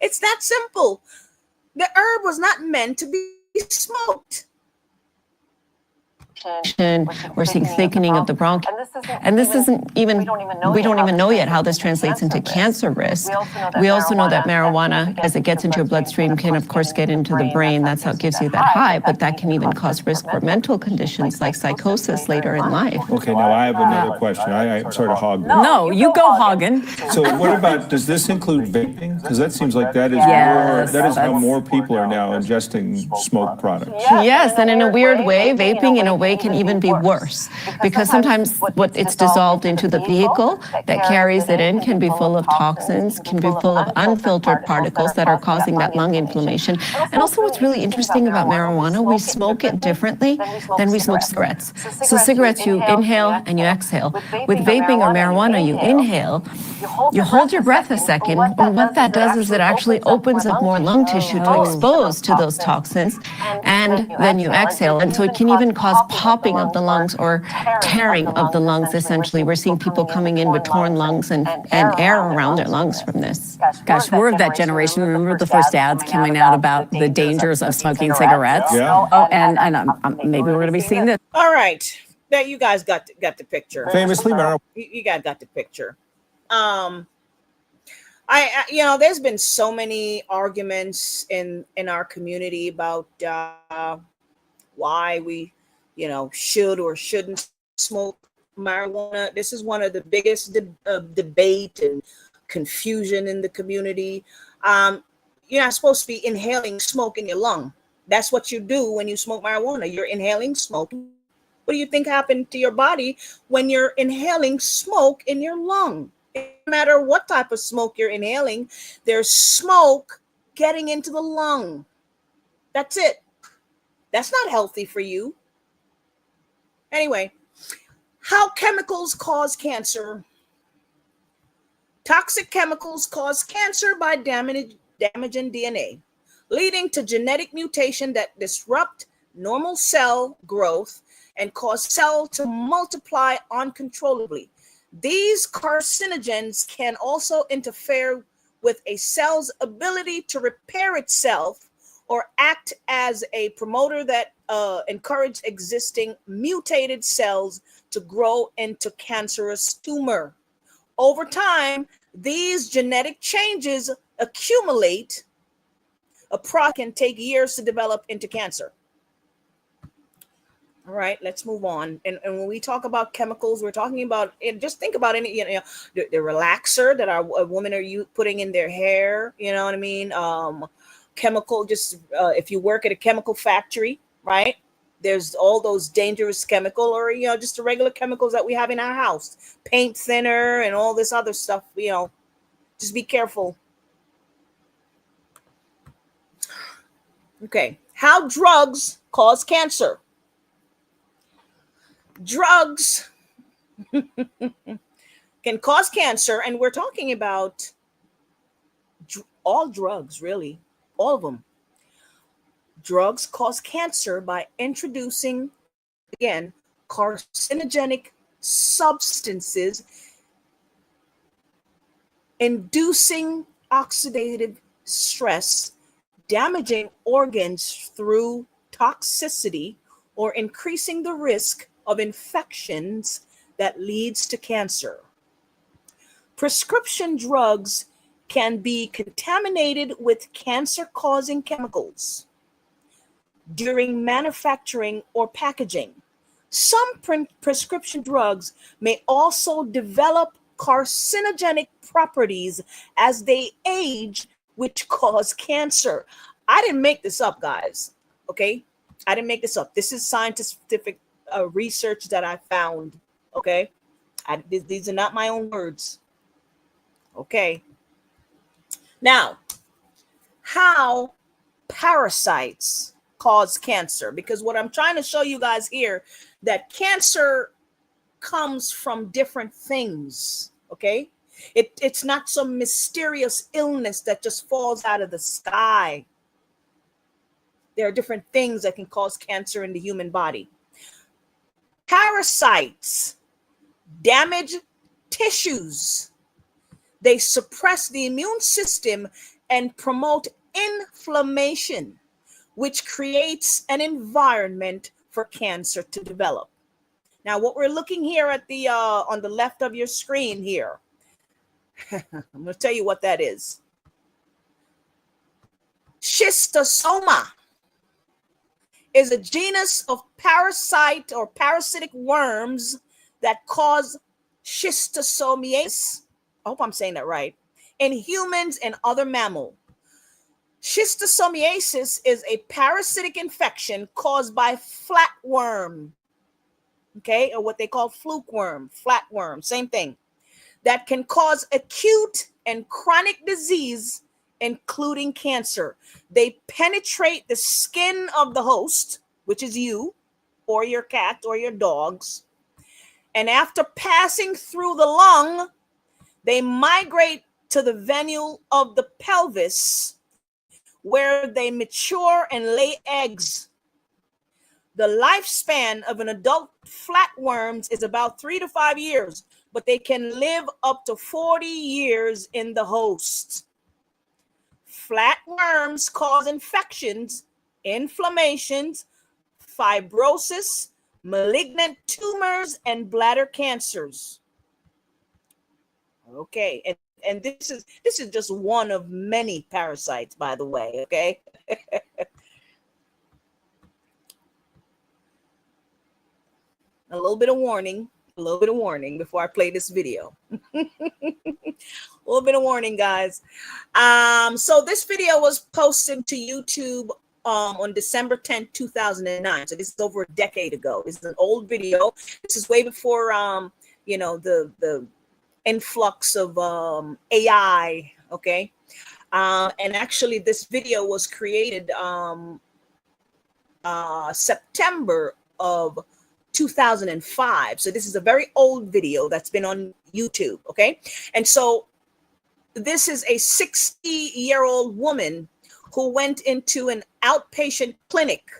Speaker 5: It's that simple. The herb was not meant to be smoked.
Speaker 14: We're seeing thickening of the bronchi. And this isn't even, we don't even know yet how this translates into cancer risk. We also know that marijuana, as it gets into your bloodstream, can of course get into the brain. That's how it gives you that high, but that can even cause risk for mental conditions like psychosis later in life.
Speaker 13: Okay, now I have another question. I sort of hogged.
Speaker 14: No, you go hogging.
Speaker 13: So what about, does this include vaping? Because that seems like that is how more people are now ingesting smoke products.
Speaker 14: Yes, and in a weird way, vaping in a way can even be worse because sometimes what it's dissolved into the vehicle that carries it in can be full of toxins, can be full of unfiltered particles that are causing that lung inflammation. And also what's really interesting about marijuana, we smoke it differently than we smoke cigarettes. So cigarettes you inhale and you exhale. With vaping or marijuana you inhale, you hold your breath a second, and what that does is it actually opens up more lung tissue to expose to those toxins, and then you exhale. And so it can even cause popping of the lungs or tearing of the lungs, essentially. We're seeing people coming in with torn lungs and air around their lungs from this.
Speaker 15: Gosh, we're of that generation. Remember the first ads coming out about the dangers of smoking cigarettes?
Speaker 13: Yeah.
Speaker 15: Oh, and maybe we're going to be seeing this.
Speaker 5: All right. That you guys got the picture.
Speaker 13: Famously, marijuana.
Speaker 5: You guys got the picture. There's been so many arguments in our community about why we should or shouldn't smoke marijuana. This is one of the biggest debate and confusion in the community. You're not supposed to be inhaling smoke in your lung. That's what you do when you smoke marijuana. You're inhaling smoke. What do you think happened to your body when you're inhaling smoke in your lung? No matter what type of smoke you're inhaling, there's smoke getting into the lung. That's it. That's not healthy for you. Anyway, how chemicals cause cancer. Toxic chemicals cause cancer by damaging DNA, leading to genetic mutation that disrupt normal cell growth and cause cells to multiply uncontrollably. These carcinogens can also interfere with a cell's ability to repair itself or act as a promoter that encourage existing mutated cells to grow into cancerous tumor. Over time, these genetic changes accumulate. A product can take years to develop into cancer. All right, let's move on. And when we talk about chemicals, we're talking about, just think about any, the relaxer that a women are putting in their hair, you know what I mean? Chemical, just if you work at a chemical factory, right? There's all those dangerous chemical or, just the regular chemicals that we have in our house, paint thinner and all this other stuff, just be careful. Okay, how drugs cause cancer. Drugs can cause cancer, and we're talking about all drugs, really, all of them. Drugs cause cancer by introducing, again, carcinogenic substances, inducing oxidative stress, damaging organs through toxicity, or increasing the risk of infections that leads to cancer. Prescription drugs can be contaminated with cancer-causing chemicals during manufacturing or packaging. Some prescription drugs may also develop carcinogenic properties as they age, which cause cancer. I didn't make this up, guys. Okay, I didn't make this up. This is scientific research that I found. Okay, these are not my own words. Okay. Now, how parasites cause cancer? Because what I'm trying to show you guys here, that cancer comes from different things. Okay, it's not some mysterious illness that just falls out of the sky. There are different things that can cause cancer in the human body. Parasites damage tissues. They suppress the immune system and promote inflammation, which creates an environment for cancer to develop. Now, what we're looking here at the on the left of your screen here, I'm going to tell you what that is. Schistosoma is a genus of parasite or parasitic worms that cause schistosomiasis. I hope I'm saying that right. In humans and other mammals. Schistosomiasis is a parasitic infection caused by flatworm, okay, or what they call fluke worm, flatworm, same thing, that can cause acute and chronic disease, including cancer. They penetrate the skin of the host, which is you, or your cat, or your dogs, and after passing through the lung, they migrate to the venule of the pelvis, where they mature and lay eggs. The lifespan of an adult flatworms is about 3 to 5 years, but they can live up to 40 years in the host. Flatworms cause infections, inflammations, fibrosis, malignant tumors, and bladder cancers. Okay, and this is just one of many parasites, by the way, okay? A little bit of warning before I play this video. A little bit of warning, guys. So this video was posted to YouTube on December 10th, 2009. So this is over a decade ago. This is an old video. This is way before, you know, the influx of AI, okay? And actually this video was created September of 2005. So this is a very old video that's been on YouTube, okay? And so this is a 60-year-old woman who went into an outpatient clinic,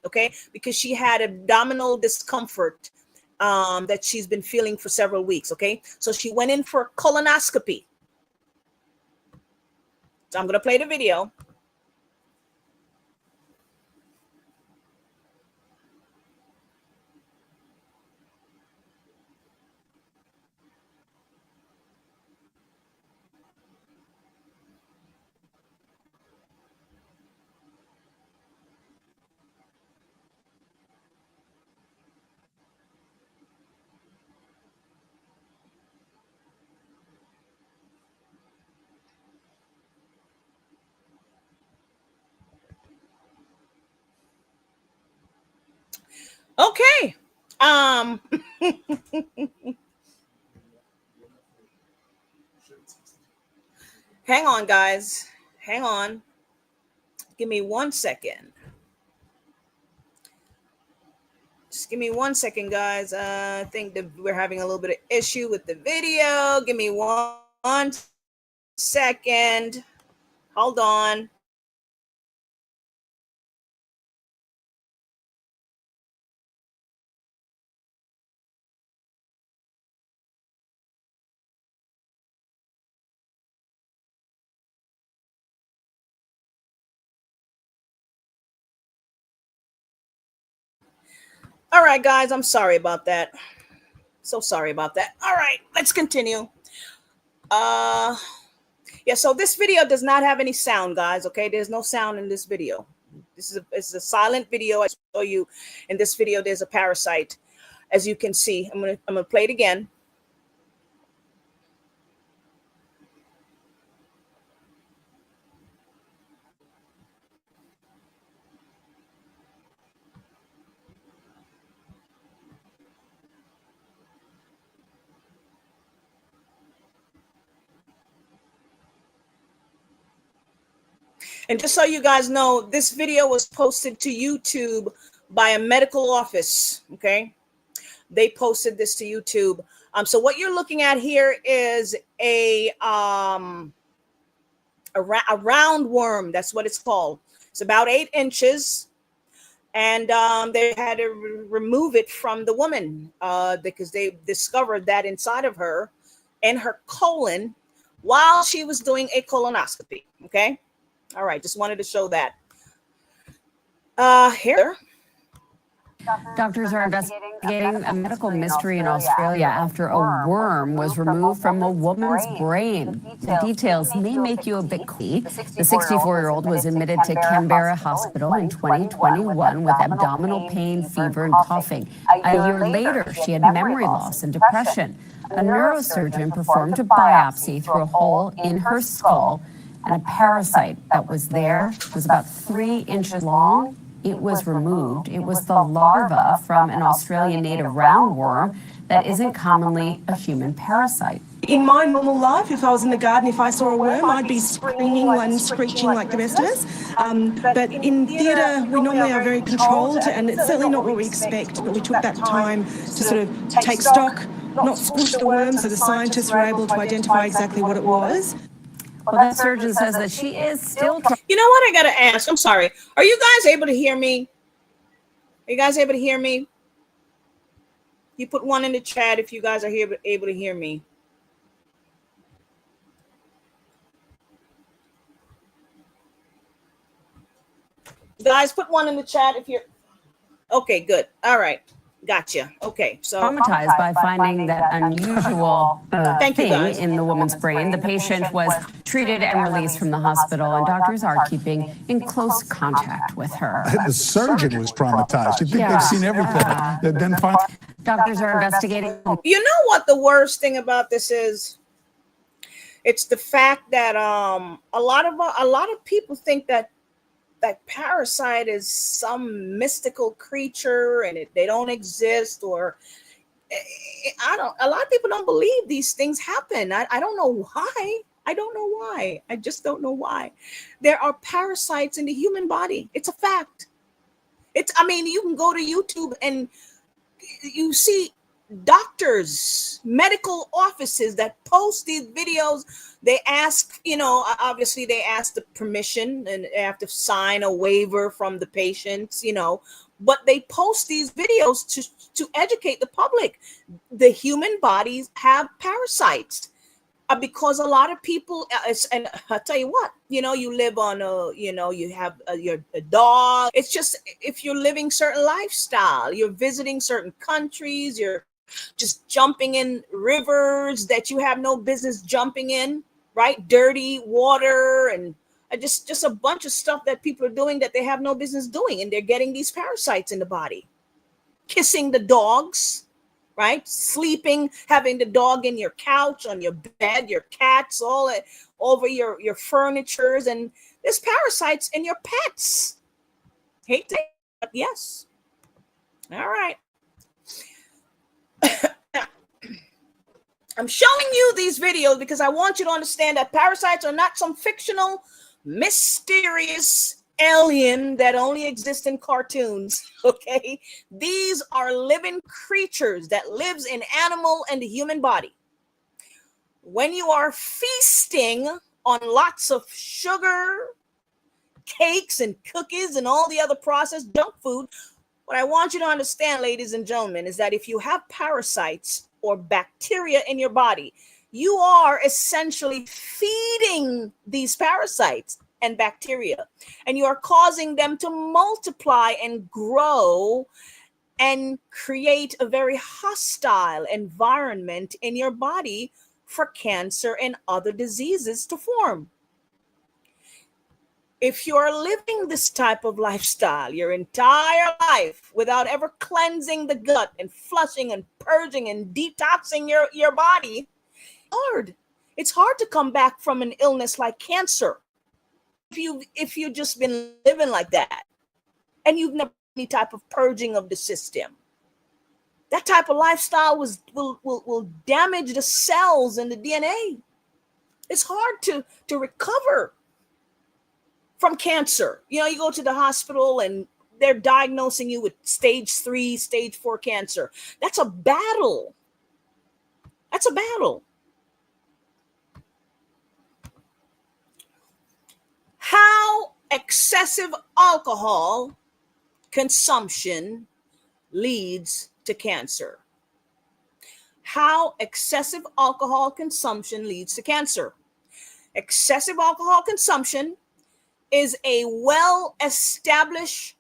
Speaker 5: okay? Because she had abdominal discomfort that she's been feeling for several weeks, okay? So she went in for colonoscopy. So I'm going to play the video. Okay. Hang on, guys. Hang on. Give me 1 second. Just give me 1 second, guys. I think that we're having a little bit of issue with the video. Give me one second. Hold on. All right, guys, I'm sorry about that. So sorry about that. All right, let's continue. Yeah, so this video does not have any sound, guys, okay? There's no sound in this video. It's a silent video. I show you in this video there's a parasite. As you can see, I'm gonna play it again. And just so you guys know, this video was posted to YouTube by a medical office, okay? They posted this to YouTube. So what you're looking at here is a roundworm. That's what it's called. It's about 8 inches. And they had to remove it from the woman because they discovered that inside of her and her colon while she was doing a colonoscopy, okay? All right, just wanted to show that. Here.
Speaker 15: Doctors are investigating a medical mystery in Australia after a worm was removed from a woman's brain. The details may make you a bit queasy. The 64-year-old was admitted to Canberra Hospital in 2021 with abdominal pain, fever, and coughing. A year later, she had memory loss and depression. A neurosurgeon performed a biopsy through a hole in her skull, and a parasite that was there was about 3 inches long. It was removed. It was the larva from an Australian native roundworm that isn't commonly a human parasite.
Speaker 16: In my normal life, if I was in the garden, if I saw a worm, I'd be screaming and screeching like the rest of us. But in theatre, we normally are very controlled, and it's certainly not what we expect. But we took that time to sort of take stock, not squish the worm, so the scientists were able to identify exactly what it was.
Speaker 15: Well, that surgeon says that she is still...
Speaker 5: You know what I got to ask? I'm sorry. Are you guys able to hear me? Are you guys able to hear me? You put one in the chat if you guys are able to hear me. Guys, put one in the chat if you're... Okay, good. All right. Gotcha. Okay, so
Speaker 15: traumatized by finding that unusual thing in the woman's brain. The patient was treated and released from the hospital, and doctors are keeping in close contact with her.
Speaker 11: The surgeon was traumatized. You think they've seen everything. Then
Speaker 15: doctors are investigating.
Speaker 5: You know what the worst thing about this is? It's the fact that a lot of people think that parasite is some mystical creature and they don't exist, or a lot of people don't believe these things happen. I don't know why. I don't know why. I just don't know why. There are parasites in the human body. It's a fact. I mean, you can go to YouTube and you see doctors, medical offices that post these videos. They ask, obviously they ask the permission and they have to sign a waiver from the patients, but they post these videos to educate the public. The human bodies have parasites because a lot of people, and I'll tell you what, you live on you have your dog. It's just, if you're living certain lifestyle, you're visiting certain countries, you're just jumping in rivers that you have no business jumping in, right? Dirty water and just a bunch of stuff that people are doing that they have no business doing, and they're getting these parasites in the body. Kissing the dogs, right? Sleeping, having the dog in your couch, on your bed, your cats, all over your furnitures, and there's parasites in your pets. Hate to, but yes. All right. I'm showing you these videos because I want you to understand that parasites are not some fictional, mysterious alien that only exists in cartoons, okay? These are living creatures that lives in animal and the human body. When you are feasting on lots of sugar, cakes, and cookies, and all the other processed junk food, what I want you to understand, ladies and gentlemen, is that if you have parasites or bacteria in your body, you are essentially feeding these parasites and bacteria, and you are causing them to multiply and grow and create a very hostile environment in your body for cancer and other diseases to form. If you're living this type of lifestyle your entire life without ever cleansing the gut and flushing and purging and detoxing your body, it's hard to come back from an illness like cancer. If you've just been living like that and you've never done any type of purging of the system, that type of lifestyle will damage the cells and the DNA. It's hard to recover from cancer. You go to the hospital and they're diagnosing you with stage 3, stage 4 cancer. That's a battle. That's a battle. How excessive alcohol consumption leads to cancer. How excessive alcohol consumption leads to cancer. Excessive alcohol consumption is a well-established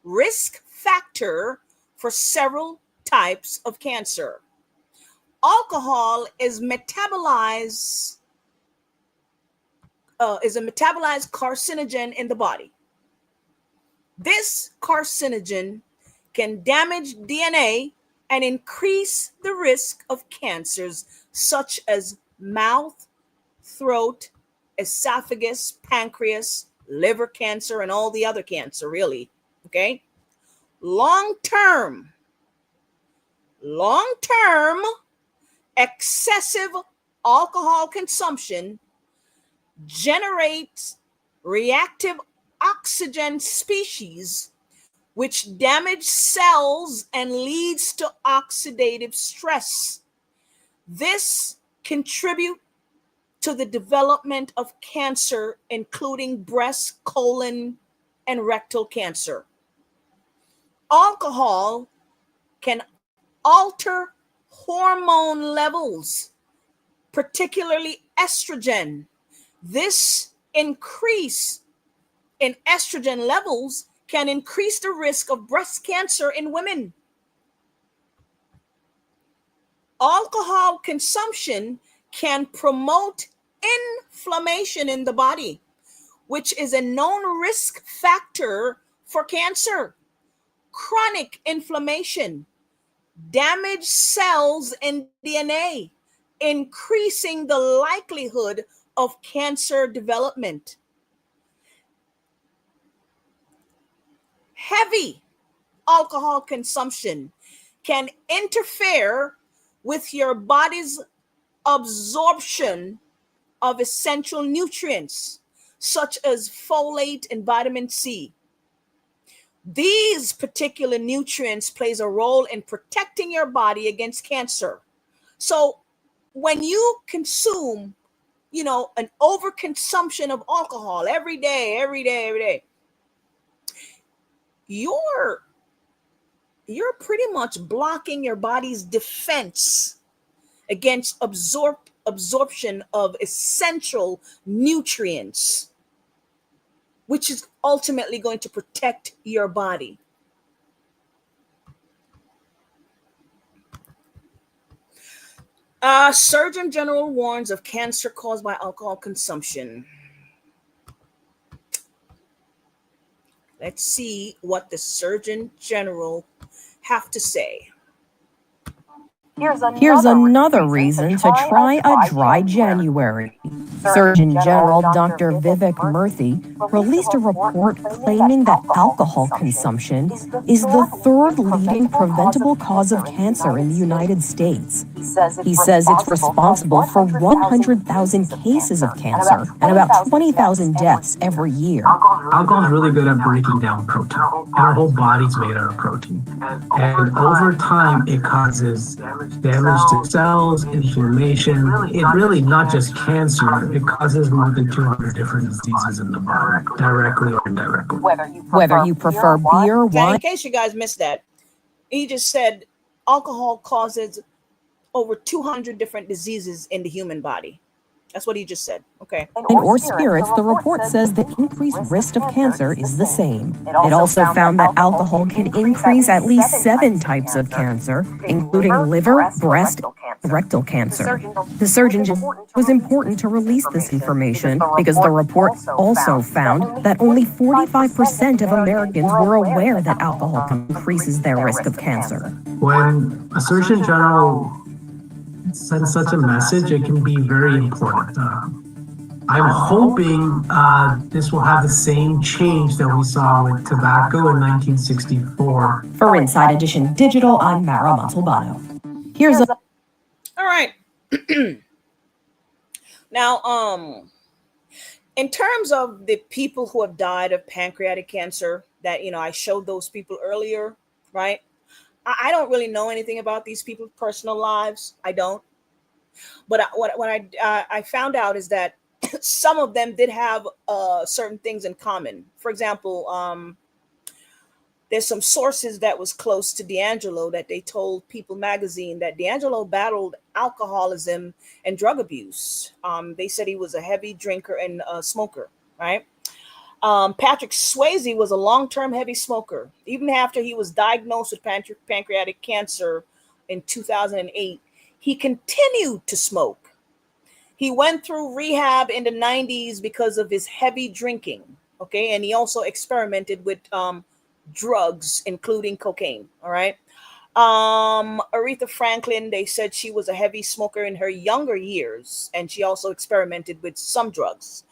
Speaker 5: risk factor for several types of cancer. Alcohol is a metabolized carcinogen in the body. This carcinogen can damage DNA and increase the risk of cancers such as mouth, throat, esophagus, pancreas, liver cancer, and all the other cancer, really. Okay? Long-term, excessive alcohol consumption generates reactive oxygen species which damage cells and leads to oxidative stress. This contributes to the development of cancer, including breast, colon, and rectal cancer. Alcohol can alter hormone levels, particularly estrogen. This increase in estrogen levels can increase the risk of breast cancer in women. Alcohol consumption can promote inflammation in the body, which is a known risk factor for cancer. Chronic inflammation damages cells and DNA, increasing the likelihood of cancer development. Heavy alcohol consumption can interfere with your body's absorption of essential nutrients such as folate and vitamin C. These particular nutrients plays a role in protecting your body against cancer. So when you consume, an overconsumption of alcohol every day, you're pretty much blocking your body's defense against absorption of essential nutrients, which is ultimately going to protect your body. Surgeon General warns of cancer caused by alcohol consumption. Let's see what the Surgeon General have to say.
Speaker 17: Here's another reason to try a dry January. Surgeon General Dr. Vivek Murthy released a report claiming that alcohol consumption is the third leading preventable cause of cancer in the United States. He says it's responsible for 100,000 cases of cancer and about 20,000 deaths every year.
Speaker 18: Alcohol is really good at breaking down protein, and our whole body's made out of protein. And over time, it causes damage to cells, inflammation. It really not just cancer, it causes more than 200 different diseases in the body, directly or indirectly.
Speaker 17: Whether you prefer beer, wine.
Speaker 5: In case you guys missed that, he just said alcohol causes over 200 different diseases in the human body. That's what he just said. Okay.
Speaker 17: Or spirits, the report says the increased risk of cancer is the same. It also found that alcohol can increase at least 7 types of cancer, including liver, breast, rectal cancer. The Surgeon General was important to release this information because the report also found that only 45% of Americans were aware that alcohol increases their risk of cancer.
Speaker 18: When a Surgeon General sends such a message, it can be very important. I'm hoping this will have the same change that we saw with tobacco in 1964.
Speaker 17: For Inside Edition Digital, I'm Mara Montalbano. Here's a...
Speaker 5: All right. Now, in terms of the people who have died of pancreatic cancer, that, you know, I showed those people earlier, right? I don't really know anything about these people's personal lives. I don't. But what I found out is that some of them did have certain things in common. For example, there's some sources that was close to D'Angelo that they told People magazine that D'Angelo battled alcoholism and drug abuse. They said he was a heavy drinker and smoker, right? Patrick Swayze was a long-term heavy smoker. Even after he was diagnosed with pancreatic cancer in 2008, he continued to smoke. He went through rehab in the 90s because of his heavy drinking, okay? And he also experimented with drugs, including cocaine, all right? Aretha Franklin, they said she was a heavy smoker in her younger years, and she also experimented with some drugs.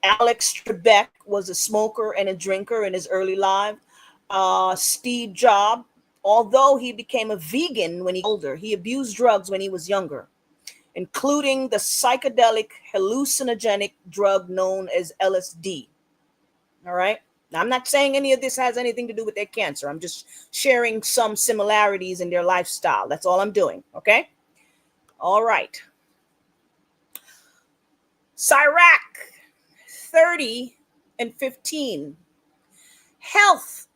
Speaker 5: Alex Trebek was a smoker and a drinker in his early life. Steve Jobs, although he became a vegan when he was older, he abused drugs when he was younger, including the psychedelic hallucinogenic drug known as LSD. All right. Now, I'm not saying any of this has anything to do with their cancer. I'm just sharing some similarities in their lifestyle. That's all I'm doing. Okay. All right. Cyrac 30 and 15. Health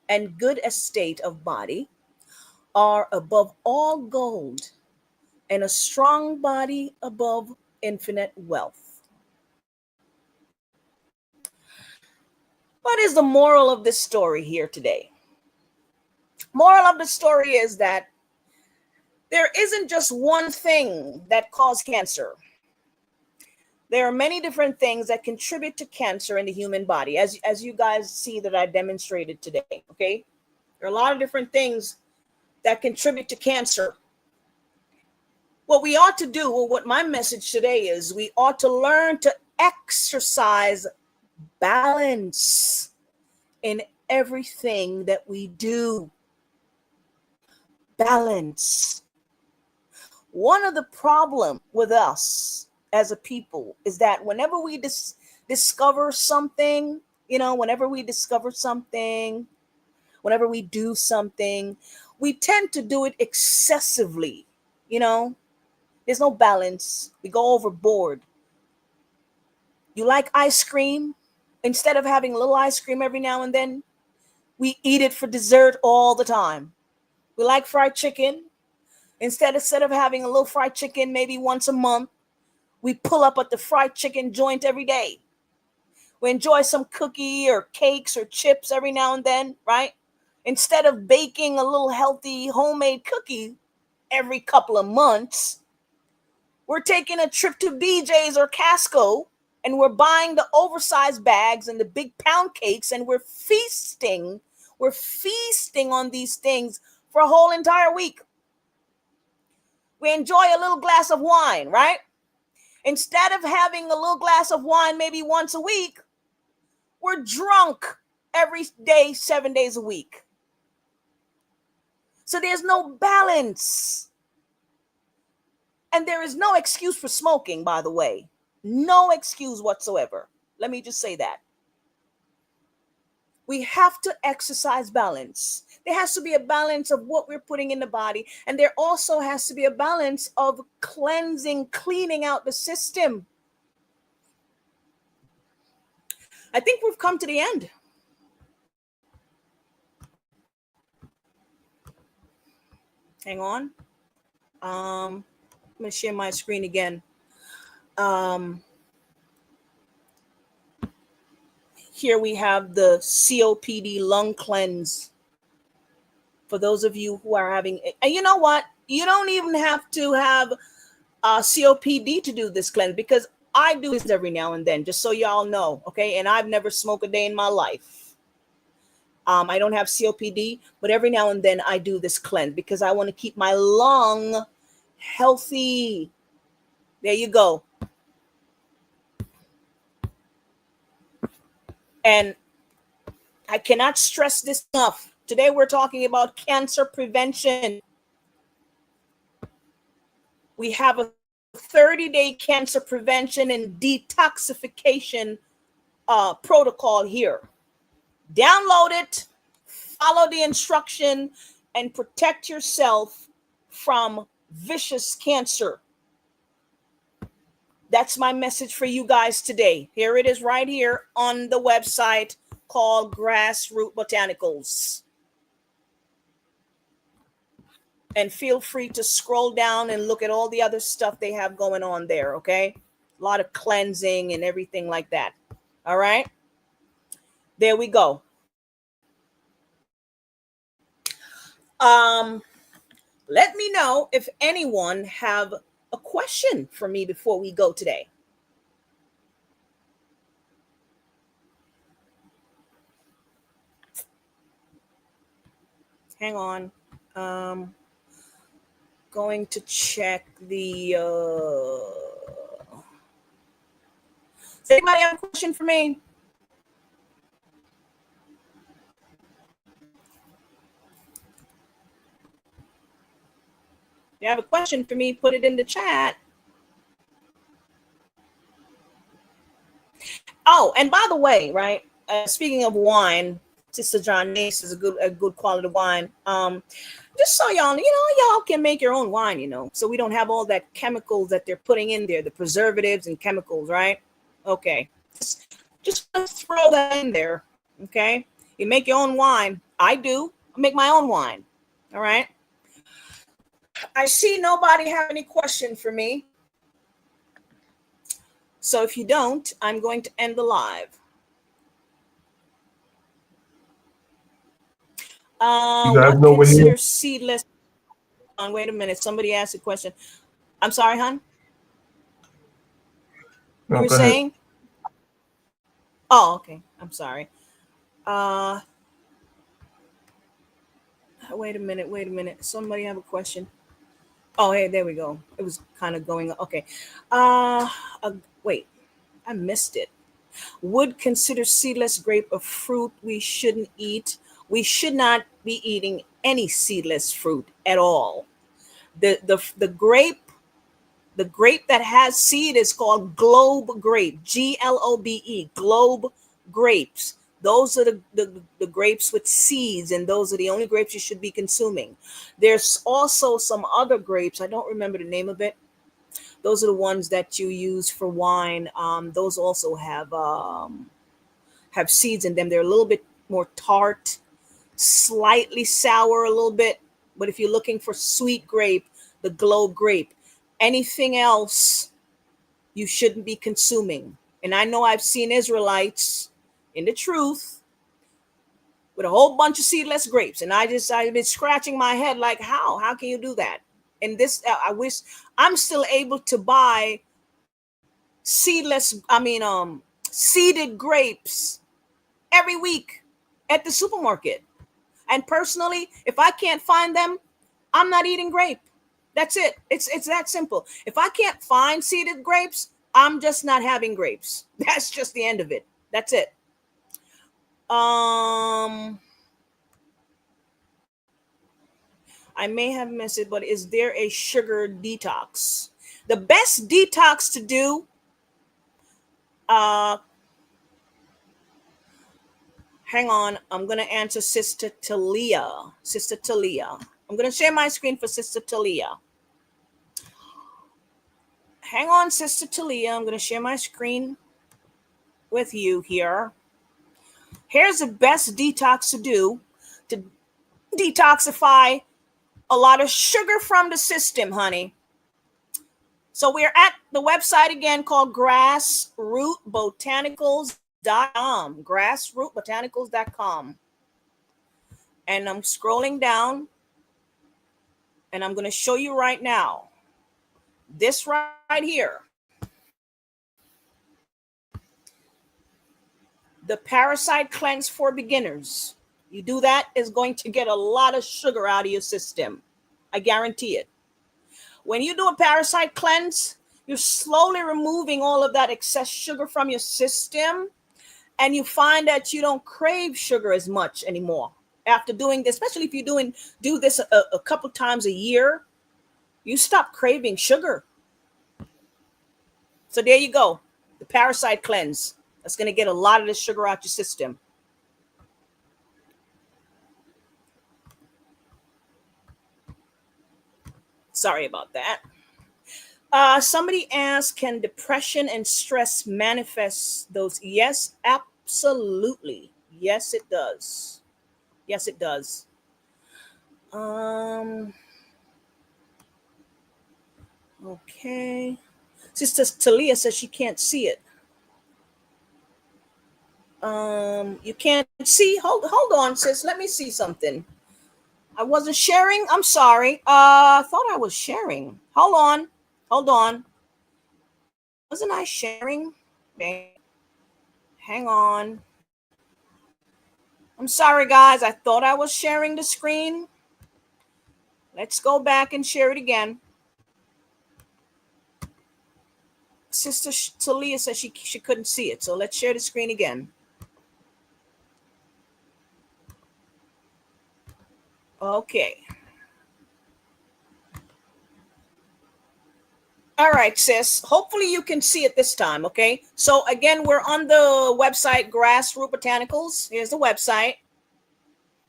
Speaker 5: and good estate of body are above all gold, and a strong body above infinite wealth. What is the moral of this story here today? Moral of the story is that there isn't just one thing that causes cancer. There are many different things that contribute to cancer in the human body, as you guys see that I demonstrated today, okay? There are a lot of different things that contribute to cancer. What we ought to do, or what my message today is, we ought to learn to exercise balance in everything that we do. Balance. One of the problems with us as a people is that whenever we discover something, whenever we do something, we tend to do it excessively. There's no balance. We go overboard. You like ice cream? Instead of having a little ice cream every now and then, we eat it for dessert all the time. We like fried chicken. Instead of having a little fried chicken maybe once a month, we pull up at the fried chicken joint every day. We enjoy some cookie or cakes or chips every now and then, right? Instead of baking a little healthy homemade cookie every couple of months, we're taking a trip to BJ's or Costco, and we're buying the oversized bags and the big pound cakes, and we're feasting on these things for a whole entire week. We enjoy a little glass of wine, right? Instead of having a little glass of wine maybe once a week, we're drunk every day, 7 days a week. So there's no balance. And there is no excuse for smoking, by the way. No excuse whatsoever. Let me just say that. We have to exercise balance. There has to be a balance of what we're putting in the body. And there also has to be a balance of cleaning out the system. I think we've come to the end. Hang on. I'm going to share my screen again. Here we have the COPD lung cleanse. For those of you who are having, and you know what? You don't even have to have COPD to do this cleanse, because I do this every now and then, just so y'all know, okay? And I've never smoked a day in my life. I don't have COPD, but every now and then I do this cleanse because I want to keep my lung healthy. There you go. And I cannot stress this enough. Today we're talking about cancer prevention. We have a 30-day cancer prevention and detoxification protocol here. Download it, follow the instruction, and protect yourself from vicious cancer. That's my message for you guys today. Here it is right here on the website called Grassroot Botanicals. And feel free to scroll down and look at all the other stuff they have going on there, okay? A lot of cleansing and everything like that. All right? There we go. Let me know if anyone have a question for me before we go today. Hang on. Going to check the does anybody have a question for me? If you have a question for me, put it in the chat. Oh, and by the way, right, speaking of wine, Sister John Nace is a good quality wine. Just so y'all, y'all can make your own wine, so we don't have all that chemicals that they're putting in there, the preservatives and chemicals, right? Okay, just throw that in there, okay? You make your own wine. I do. I make my own wine, all right? I see nobody have any question for me. So if you don't, I'm going to end the live. What consider seedless? Wait a minute. Somebody asked a question. I'm sorry, hon.
Speaker 4: No,
Speaker 5: you were saying? Oh, okay. I'm sorry. Wait a minute. Somebody have a question. Oh, hey, there we go. It was kind of going. Okay. Wait, I missed it. Would consider seedless grape a fruit we shouldn't eat? We should not be eating any seedless fruit at all. The grape that has seed is called globe grape, GLOBE, globe grapes. Those are the grapes with seeds, and those are the only grapes you should be consuming. There's also some other grapes. I don't remember the name of it. Those are the ones that you use for wine. Those also have seeds in them. They're a little bit more tart, slightly sour a little bit. But if you're looking for sweet grape, the globe grape. Anything else you shouldn't be consuming. And I know I've seen Israelites in the truth with a whole bunch of seedless grapes. And I've been scratching my head like, how can you do that? And this, I wish I'm still able to buy seeded grapes every week at the supermarket. And personally, if I can't find them, I'm not eating grape. That's it. It's that simple. If I can't find seeded grapes, I'm just not having grapes. That's just the end of it. That's it. I may have missed it, but is there a sugar detox? The best detox to do, hang on, I'm going to answer Sister Talia. Sister Talia. I'm going to share my screen for Sister Talia. Hang on, Sister Talia. I'm going to share my screen with you here. Here's the best detox to do to detoxify a lot of sugar from the system, honey. So we're at the website again called grassrootbotanicals.com. Grassrootbotanicals.com. And I'm scrolling down, and I'm going to show you right now. This right here. The Parasite Cleanse for Beginners. You do that, is going to get a lot of sugar out of your system. I guarantee it. When you do a parasite cleanse, you're slowly removing all of that excess sugar from your system, and you find that you don't crave sugar as much anymore. After doing this, especially if you do this a couple times a year, you stop craving sugar. So there you go. The Parasite Cleanse. That's going to get a lot of the sugar out your system. Sorry about that. Somebody asked, can depression and stress manifest those? Yes, absolutely. Yes, it does. Yes, it does. Okay. Sister Talia says she can't see it. You can't see? Hold on, sis. Let me see something. I wasn't sharing. I'm sorry. I thought I was sharing. Hold on. Wasn't I sharing? Okay. Hang on. I'm sorry, guys. I thought I was sharing the screen. Let's go back and share it again. Sister Talia said she couldn't see it, so let's share the screen again. Okay. All right, sis. Hopefully you can see it this time, okay? So again, we're on the website Grassroot Botanicals. Here's the website.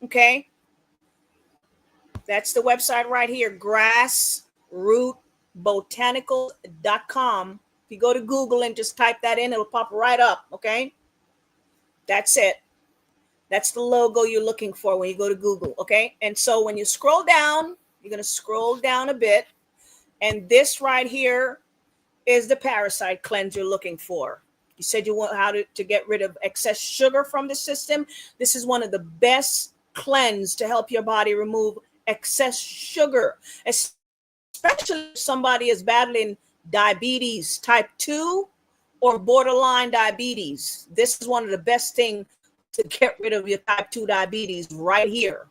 Speaker 5: Okay. That's the website right here, grassrootbotanicals.com. If you go to Google and just type that in, it'll pop right up, okay? That's it. That's the logo you're looking for when you go to Google, okay? And so when you scroll down, you're going to scroll down a bit. And this right here is the parasite cleanse you're looking for. You said you want how to get rid of excess sugar from the system. This is one of the best cleanse to help your body remove excess sugar, especially if somebody is battling diabetes type 2 or borderline diabetes. This is one of the best things to get rid of your type 2 diabetes right here,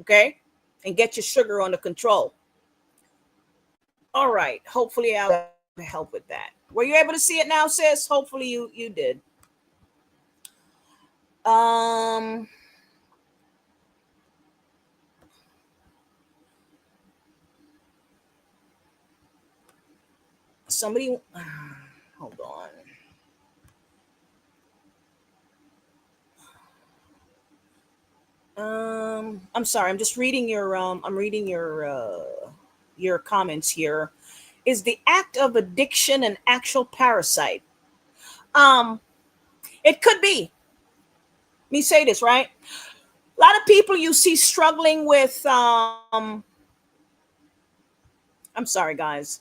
Speaker 5: okay? And get your sugar under control. All right, hopefully I'll help with that. Were you able to see it now, sis? Hopefully you did. Somebody, hold on. I'm sorry. I'm just reading your. I'm reading your comments here. Is the act of addiction an actual parasite? It could be. Let me say this, right? A lot of people you see struggling with. I'm sorry, guys.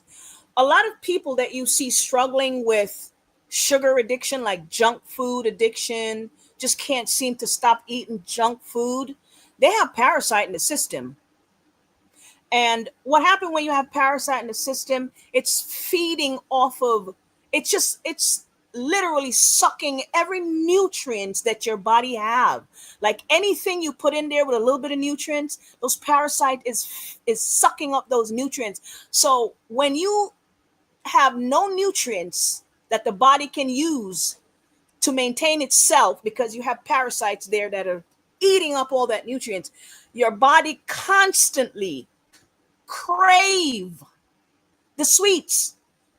Speaker 5: A lot of people that you see struggling with sugar addiction, like junk food addiction, just can't seem to stop eating junk food. They have parasite in the system. And what happened when you have parasite in the system, it's feeding off of, it's literally sucking every nutrients that your body have. Like anything you put in there with a little bit of nutrients, those parasite is sucking up those nutrients. So when you have no nutrients that the body can use to maintain itself, because you have parasites there that are eating up all that nutrients, your body constantly crave the sweets.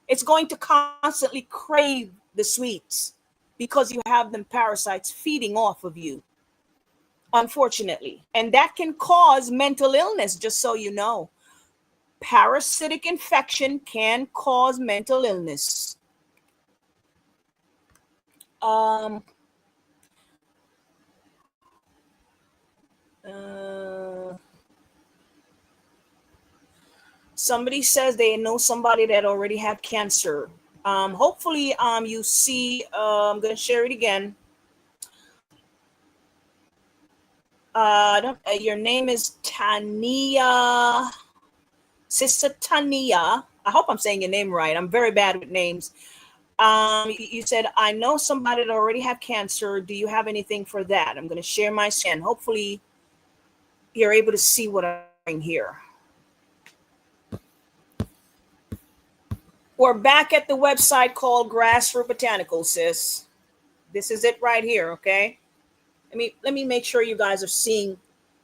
Speaker 5: It's going to constantly crave the sweets because you have them parasites feeding off of you, unfortunately. And that can cause mental illness, just so you know. Parasitic infection can cause mental illness. Somebody says they know somebody that already had cancer. Hopefully, you see, I'm going to share it again. Your name is Tania, Sister Tania. I hope I'm saying your name right. I'm very bad with names. You said, I know somebody that already have cancer. Do you have anything for that? I'm going to share my screen. Hopefully you're able to see what I'm doing here. We're back at the website called Grassroot Botanicals, sis. This is it right here, okay? Let me make sure you guys are seeing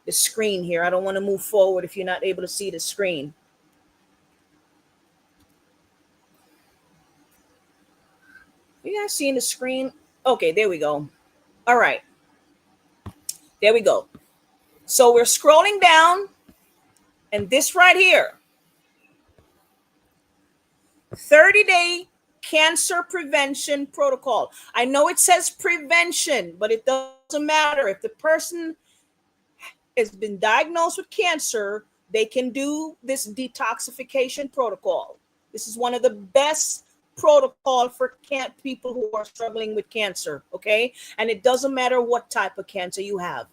Speaker 5: the screen here. I don't want to move forward if you're not able to see the screen. You guys seeing the screen? Okay, there we go. All right. There we go. So we're scrolling down, and this right here, 30-day cancer prevention protocol. I know it says prevention, but it doesn't matter. If the person has been diagnosed with cancer, they can do this detoxification protocol. This is one of the best protocol for people who are struggling with cancer, okay? And it doesn't matter what type of cancer you have,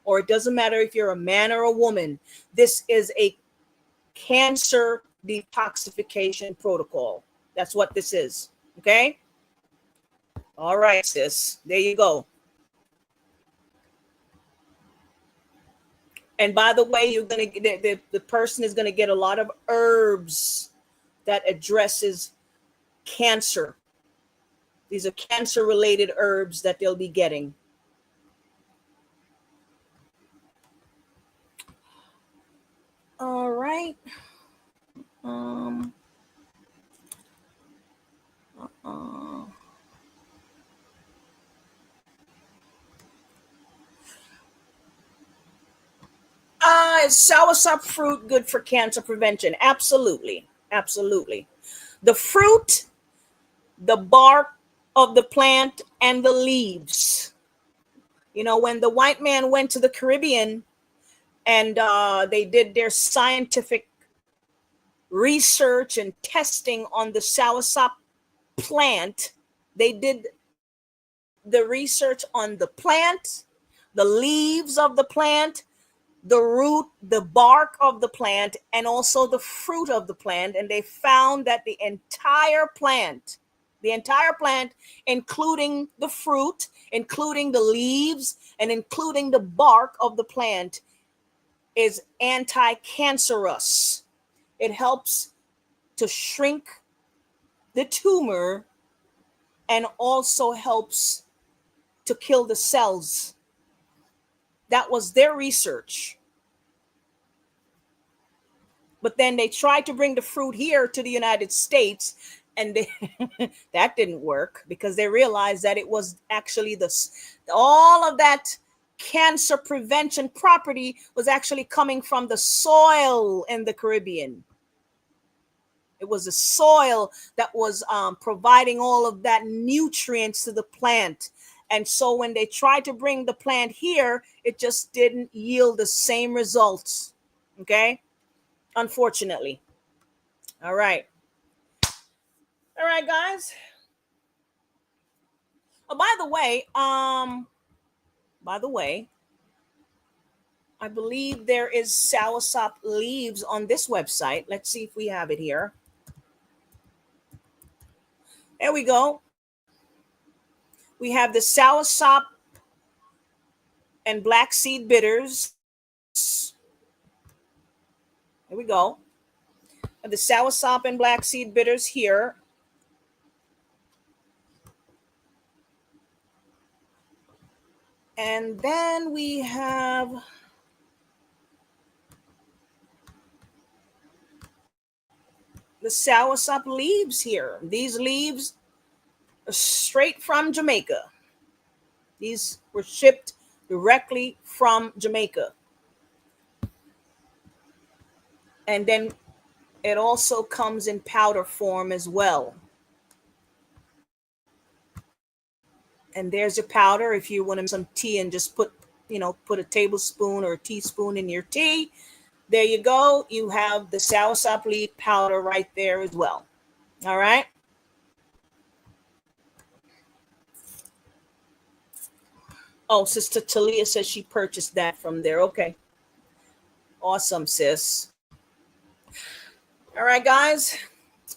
Speaker 5: or it doesn't matter if you're a man or a woman. This is a cancer detoxification protocol. That's what this is, okay? All right, sis. There you go. And by the way, you're gonna the person is gonna get a lot of herbs that addresses cancer. These are cancer-related herbs that they'll be getting. All right. Is soursop fruit good for cancer prevention? Absolutely. Absolutely. The fruit, the bark of the plant, and the leaves. You know, when the white man went to the Caribbean and they did their scientific research and testing on the soursop plant, they did the research on the plant, the leaves of the plant, the root, the bark of the plant, and also the fruit of the plant. And they found that the entire plant, including the fruit, including the leaves, and including the bark of the plant, is anti-cancerous. It helps to shrink the tumor and also helps to kill the cells. That was their research. But then they tried to bring the fruit here to the United States, and that didn't work because they realized that it was actually all of that cancer prevention property was actually coming from the soil in the Caribbean. It was the soil that was providing all of that nutrients to the plant. And so when they tried to bring the plant here, it just didn't yield the same results. Okay? Unfortunately. All right. All right, guys. Oh, by the way, I believe there is soursop leaves on this website. Let's see if we have it here. There we go. We have the soursop and black seed bitters. There we go. And the soursop and black seed bitters here. And then we have the soursop leaves here. These leaves are straight from Jamaica. These were shipped directly from Jamaica. And then it also comes in powder form as well. And there's your powder. If you want some tea and just put a tablespoon or a teaspoon in your tea, there you go. You have the soursop leaf powder right there as well. All right. Oh, Sister Talia says she purchased that from there. Okay. Awesome, sis. All right, guys.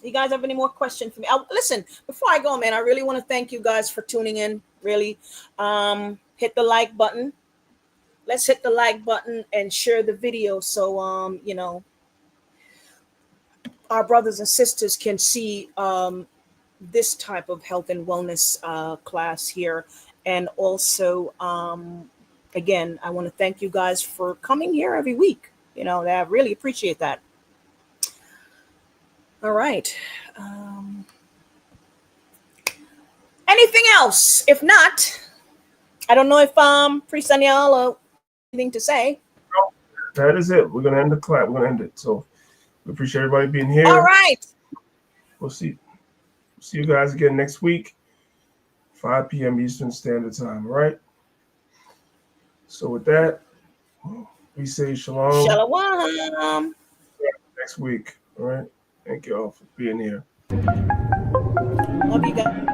Speaker 5: You guys have any more questions for me? Listen, before I go, man, I really want to thank you guys for tuning in. Really, hit the like button. Let's hit the like button and share the video so you know, our brothers and sisters can see this type of health and wellness class here. And also, again, I want to thank you guys for coming here every week. You know, I really appreciate that. All right. Anything else? If not, I don't know if Priest Daniel anything to say.
Speaker 4: That is it. We're gonna end the class. We're gonna end it. So we appreciate everybody being here.
Speaker 5: All right.
Speaker 4: We'll see you guys again next week, 5 p.m. Eastern Standard Time. All right. So with that, we say shalom.
Speaker 5: Shalom.
Speaker 4: Next week. All right. Thank you all for being here.
Speaker 5: Love you guys.